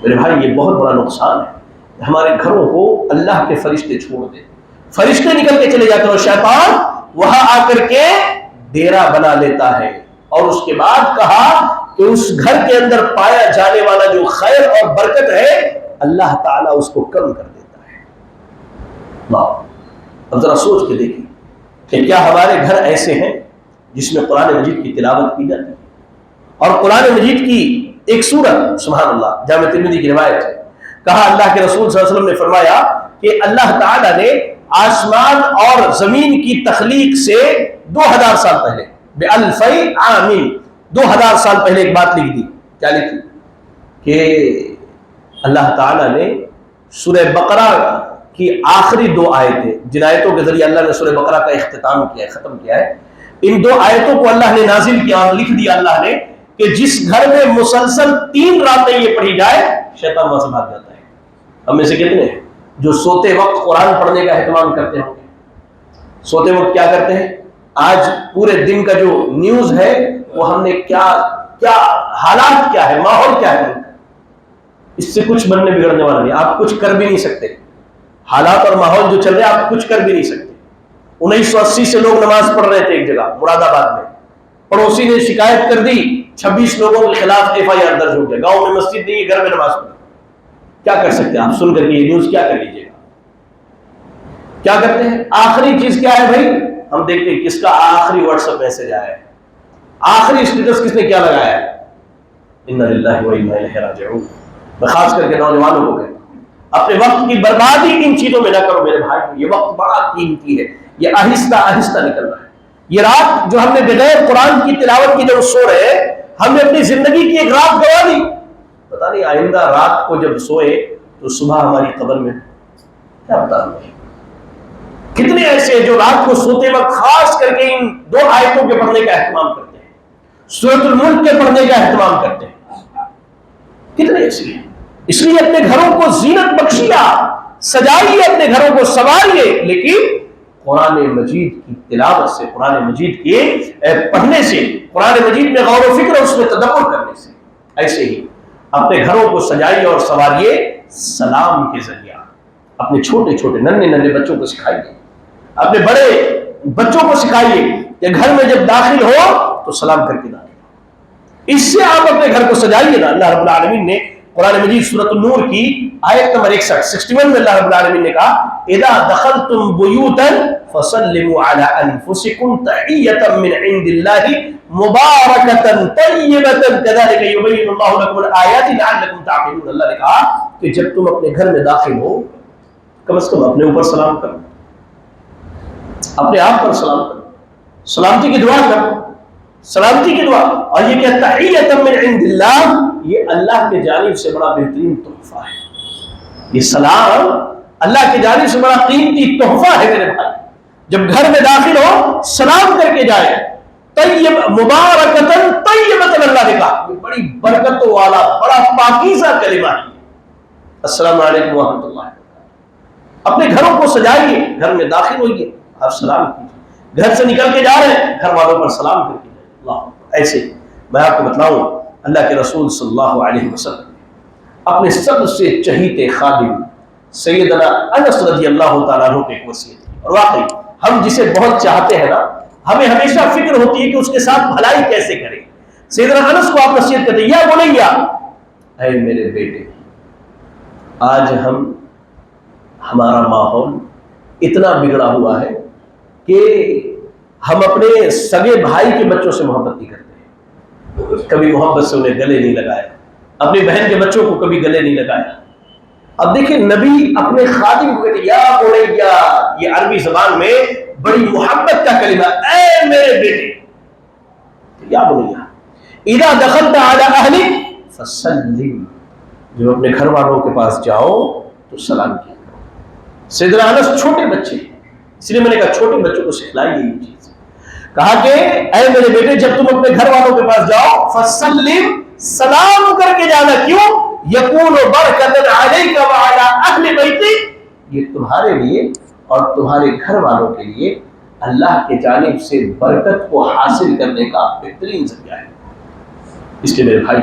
میرے بھائی یہ بہت بڑا نقصان ہے، ہمارے گھروں کو اللہ کے فرشتے چھوڑ دیں، فرشتے نکل کے چلے جاتے ہیں اور شیطان وہاں آ کر کے ڈیرا بنا لیتا ہے۔ اور اس کے بعد کہا کہ اس گھر کے اندر پایا جانے والا جو خیر اور برکت ہے اللہ تعالیٰ اس کو کم کر دیتا ہے۔ اب ذرا سوچ کے دیکھیں کہ کیا ہمارے گھر ایسے ہیں جس میں قرآن مجید کی تلاوت کی جاتی ہے؟ اور قرآن مجید کی ایک سورت، سبحان اللہ، جامع ترمذی کی روایت ہے، کہا اللہ کے رسول صلی اللہ علیہ وسلم نے فرمایا کہ اللہ تعالیٰ نے آسمان اور زمین کی تخلیق سے 2000 سال پہلے، بِأَلْفَيْ عَامٍ، 2000 سال پہلے ایک بات لکھ دی۔ کیا لکھی؟ کہ اللہ تعالیٰ نے سورہ بقرہ کی آخری 2 آیتیں، جن آیتوں کے ذریعے اللہ نے سورہ بقرہ کا اختتام کیا ہے، ختم کیا ہے، ان 2 آیتوں کو اللہ نے نازل کیا اور لکھ دیا اللہ نے کہ جس گھر میں مسلسل 3 راتیں یہ پڑھی جائے شیطان وہاں سے بھاگ جاتا ہے۔ ہم میں سے کتنے ہیں جو سوتے وقت قرآن پڑھنے کا اہتمام کرتے ہوں گے؟ سوتے وقت کیا کرتے ہیں؟ آج پورے دن کا جو نیوز ہے وہ ہم نے کیا حالات کیا ہے، ماحول کیا ہے، اس سے کچھ بننے بگڑنے والا نہیں، آپ کچھ کر بھی نہیں سکتے، حالات اور ماحول جو چل رہے ہیں آپ کچھ کر بھی نہیں سکتے۔ 1980 سے لوگ نماز پڑھ رہے تھے ایک جگہ مراد آباد میں، پڑوسی نے شکایت کر دی، 26 لوگوں کے خلاف FIR درج ہو گیا، گاؤں میں مسجد نہیں ہے، گھر میں نماز پڑھ۔ کیا کر سکتے ہیں آپ؟ سن کر کے یہ نیوز کیا کر لیجیے گا؟ کیا کرتے ہیں؟ آخری چیز کیا ہے بھائی؟ ہم دیکھتے ہیں کس کا آخری واٹس ایپ میسج آیا ہے، آخری اسٹیٹس کس نے کیا لگایا ہے۔ انا للہ و انا الیہ راجعون۔ میں خاص کر کے نوجوانوں کو کہتا ہوں اپنے وقت کی بربادی ان چیزوں میں نہ کرو میرے بھائی، یہ وقت بڑا قیمتی ہے، یہ آہستہ آہستہ نکلنا ہے۔ یہ رات جو ہم نے بغیر قرآن کی تلاوت کی جب سو رہے، ہم نے اپنی زندگی کی ایک رات گوا دی، پتہ نہیں آئندہ رات کو جب سوئے تو صبح ہماری قبر میں کیا پتہ نہیں۔ کتنے ایسے جو رات کو سوتے وقت خاص کر کے ان 2 آیتوں کے پڑھنے کا اہتمام کرتے ہیں، سورۃ الملک کے پڑھنے کا اہتمام کرتے ہیں، کتنے ایسے ہیں اس لیے اپنے گھروں کو زینت بخشیے، سجائیے، اپنے گھروں کو سنواریے، لیکن قرآن مجید کی تلاوت سے، قرآن مجید کے پڑھنے سے، قرآن مجید میں غور و فکر، اس میں تدبر کرنے سے۔ ایسے ہی اپنے گھروں کو سجائیے اور سنواریے سلام کے ذریعے۔ اپنے چھوٹے چھوٹے ننھے ننھے بچوں کو سکھائیے، اپنے بڑے بچوں کو سکھائیے کہ گھر میں جب داخل ہو تو سلام کر کے داخل ہو۔ اس سے آپ اپنے گھر کو سجائیے نا۔ اللہ رب العالمین نے قرآن مجید سورۃ النور کی آیت نمبر 61 میں اللہ رب العالمین نے کہا اذا دخلتم بیوتا فسلموا علی انفسکم تحیۃ من عند اللہ مبارکۃ طیبۃ کذلک یبین اللہ لکم الآیات لعلکم تعقلون۔ اللہ نے کہا کہ جب تم اپنے گھر میں داخل ہو کم از کم اپنے اوپر سلام کرو، اپنے آپ پر سلام کرو، سلامتی کی دعا کرو، سلامتی کی دعا۔ اور یہ کہ تحیۃ من عند اللہ، یہ اللہ کی جانب سے بڑا بہترین تحفہ ہے۔ یہ سلام اللہ کی جانب سے بڑا قیمتی تحفہ ہے میرے بھائی۔ جب گھر میں داخل ہو سلام کر کے جائے، طیب مبارکتن طیبۃ، اللہ نے کہا یہ بڑی برکتوں والا بڑا پاکیزہ کلمہ ہے۔ السلام علیکم ورحمۃ اللہ۔ اپنے گھروں کو سجائیے، گھر میں داخل ہوئیے آپ سلام کیجیے، گھر سے نکل کے جا رہے ہیں گھر والوں پر سلام کر کے جائیے۔ اللہ ایسے میں آپ کو بتلاؤں اللہ کے رسول صلی اللہ علیہ وسلم اپنے سب سے چہیتے خادم سیدنا انس رضی اللہ تعالیٰ عنہ کی ایک وصیت تھی، اور واقعی ہم جسے بہت چاہتے ہیں نا، ہمیں ہمیشہ فکر ہوتی ہے کہ اس کے ساتھ بھلائی کیسے کریں۔ سیدنا انس کو آپ نصیحت کرتے ہیں، یا بنیا، اے میرے بیٹے، آج ہمارا ماحول اتنا بگڑا ہوا ہے کہ ہم اپنے سگے بھائی کے بچوں سے محبت نہیں کرتے، کبھی محبت سے انہیں گلے نہیں لگایا، اپنی بہن کے بچوں کو کبھی گلے نہیں لگایا۔ اب دیکھیں نبی اپنے خادم کو کہتے یا بنیا، یہ عربی زبان میں بڑی محبت کا کلمہ، اے میرے بیٹے، یا بنیا اذا دخلت علی اہلک فسلم، جب اپنے گھر والوں کے پاس جاؤ تو سلام کیا۔ سیدنا انس چھوٹے بچے، اس لیے میں نے کہا چھوٹے بچوں کو سکھلائیے یہ چیز۔ کہا کہ اے میرے بیٹے جب تم اپنے گھر والوں کے پاس جاؤ فسلم، سلام کر کے جانا، کیوں؟ یکون برکۃ علیک وعلی اہل بیتک، یہ تمہارے لیے اور تمہارے گھر والوں کے لیے اللہ کے جانب سے برکت کو حاصل کرنے کا بہترین ذریعہ ہے۔ اس لیے میرے بھائی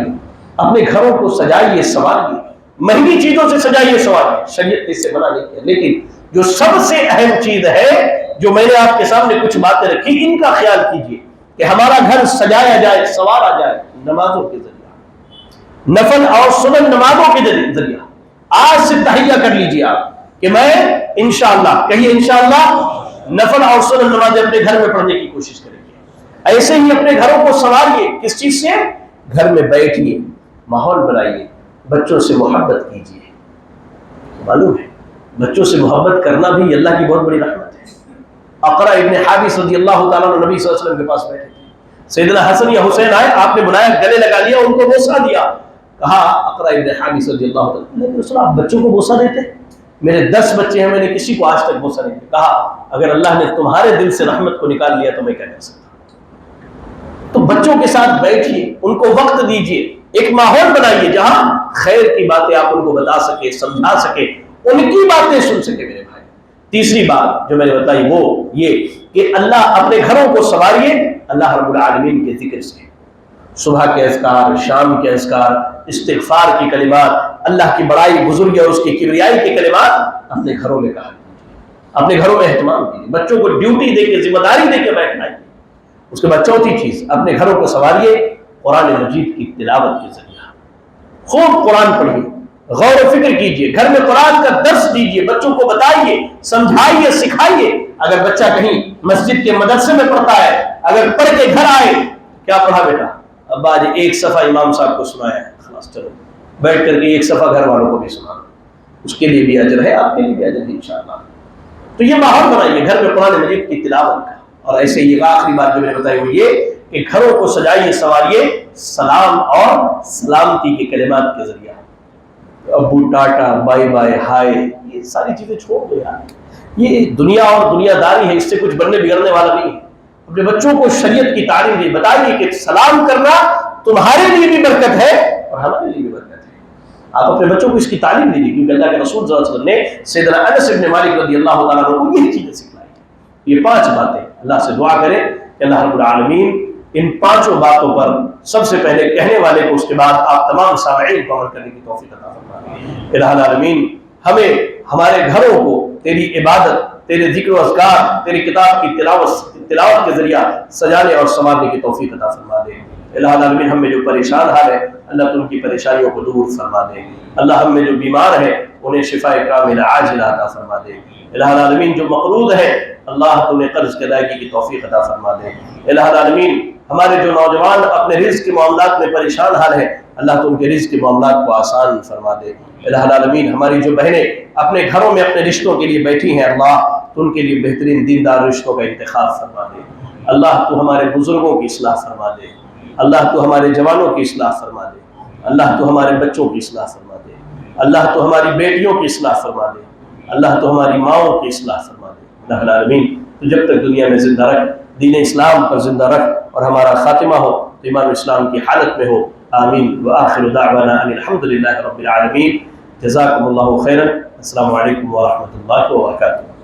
اپنے گھروں کو سجائیے سنواریے، مہنگی چیزوں سے سجائیے سنواریے، شریعت اس سے منع نہیں کیا، لیکن جو سب سے اہم چیز ہے جو میں نے آپ کے سامنے کچھ باتیں رکھی، ان کا خیال کیجیے کہ ہمارا گھر سجایا جائے، سنوارا جائے نمازوں کے ذریعہ، نفل اور سنن نمازوں کے ذریعہ۔ آج سے تہیہ کر لیجیے آپ کہ میں انشاءاللہ، کہیے انشاءاللہ، نفل اور سنن نمازیں اپنے گھر میں پڑھنے کی کوشش کریں گے۔ ایسے ہی اپنے گھروں کو سنواریے، کس چیز سے؟ گھر میں بیٹھیے، ماحول بنائیے، بچوں سے محبت کیجیے۔ معلوم ہے بچوں سے محبت کرنا بھی اللہ کی بہت بڑی رحمت ہے۔ اقرا ابن حابس رضی اللہ تعالیٰ عنہ نبی صلی اللہ علیہ وسلم کے پاس بیٹھے تھے، سیدنا حسن یا حسین آئے، آپ نے بلایا، گلے لگا لیا، ان کو بوسہ دیا۔ کہا اقرا ابن حابس رضی اللہ تعالیٰ عنہ، آپ بچوں کو بوسہ دیتے؟ میرے 10 بچے ہیں، میں نے کسی کو آج تک بوسہ نہیں دیا۔ کہا اگر اللہ نے تمہارے دل سے رحمت کو نکال لیا تو میں کیا کر سکتا ہوں؟ تو بچوں کے ساتھ بیٹھیے، ان کو وقت دیجیے، ایک ماحول بنائیے جہاں خیر کی باتیں آپ ان کو بتا سکے، سمجھا سکے، ان کی باتیں سن سکے میرے بھائی۔ تیسری بات جو میں نے بتائی وہ یہ کہ اللہ اپنے گھروں کو سنواریے اللہ رب العالمین کے ذکر سے، صبح کے اذکار، شام کے اذکار، استغفار کی کلمات، اللہ کی بڑائی بزرگی اور اس کی کبریائی کے کلمات اپنے گھروں میں کہا کیجیے، اپنے گھروں میں اہتمام کیجیے، بچوں کو ڈیوٹی دے کے، ذمہ داری دے کے بیٹھائیے۔ اس کے بعد چوتھی چیز، اپنے گھروں کو سنواریے قرآن مجید کی تلاوت کے ذریعہ، خوب قرآن پڑھیے، غور و فکر کیجیے، گھر میں قرآن کا درس دیجیے، بچوں کو بتائیے، سمجھائیے، سکھائیے۔ اگر بچہ کہیں مسجد کے مدرسے میں پڑھتا ہے، اگر پڑھ کے گھر آئے، کیا پڑھا بیٹا؟ ابا آج ایک صفحہ امام صاحب کو سنایا، خلاص چلو بیٹھ کر کے ایک صفحہ گھر والوں کو بھی سنانا، اس کے لیے بھی اجر ہے، آپ کے لیے بھی اجر ہے انشاءاللہ۔ تو یہ ماحول بنائیے گھر میں قرآن مجید کی تلاوت کا۔ اور ایسے ہی آخری بات جو میں نے بتائی وہ یہ کہ گھروں کو سجائیے سنواریے سلام اور سلامتی کے کلمات کے ذریعہ۔ ابو ٹاٹا، بائی بائی، ہائے، یہ ساری چیزیں چھوڑ دو یار، یہ دنیا اور دنیا داری ہے، اس سے کچھ بننے بگڑنے والا نہیں ہے۔ اپنے بچوں کو شریعت کی تعلیم دی، بتائیے کہ سلام کرنا تمہارے لیے بھی برکت ہے اور ہمارے لیے بھی برکت ہے۔ آپ اپنے بچوں کو اس کی تعلیم دیجیے، کیونکہ اللہ کے رسول صلی اللہ علیہ وسلم نے سیدنا انس بن مالک رضی اللہ تعالیٰ عنہ کو یہی چیزیں سکھلائی۔ یہ 5 باتیں اللہ سے دعا کریں کہ اللہ رب العالمین ان 5 باتوں پر سب سے پہلے کہنے والے کو، اس کے بعد آپ تمام سامعین کو عمل کرنے کی توفیق عطا فرمائے۔ الہ العالمین ہمیں ہمارے گھروں کو تیری عبادت، تیرے ذکر و اذکار، تیری کتاب کی تلاوت کے ذریعہ سجانے اور سنوارنے کی توفیق عطا فرما دے۔ الہ العالمین ہم میں جو پریشان حال ہے اللہ تو ان کی پریشانیوں کو دور فرما دے۔ اللہ ہم میں جو بیمار ہے انہیں شفاء کاملہ عاجلہ عطا فرما دے۔ الہ العالمین جو مقروض ہے اللہ تو انہیں قرض کی ادائیگی کی توفیق عطا فرما دے۔ الہ العالمین ہمارے جو نوجوان اپنے رزق کے معاملات میں پریشان حال ہیں اللہ تو ان کے رزق کے معاملات کو آسان فرما دے۔ الہ العالمین ہماری جو بہنیں اپنے گھروں میں اپنے رشتوں کے لیے بیٹھی ہیں اللہ تو ان کے لیے بہترین دیندار رشتوں کا انتخاب فرما دے۔ اللہ تو ہمارے بزرگوں کی اصلاح فرما دے۔ اللہ تو ہمارے جوانوں کی اصلاح فرما دے۔ اللہ تو ہمارے بچوں کی اصلاح فرما دے۔ اللہ تو ہماری بیٹیوں کی اصلاح فرما دے۔ اللہ تو ہماری ماؤں کی اصلاح فرما دے۔ الہ العالمین تو جب تک دنیا میں زندہ رکھ، دین اسلام پر زندہ رکھ اور ہمارا خاتمہ ہو تو ایمان اسلام کی حالت میں ہو۔ آمین وآخر دعوانا ان الحمد للہ رب العالمین۔ جزاکم اللہ خیرا۔ السلام علیکم ورحمۃ اللہ وبرکاتہ۔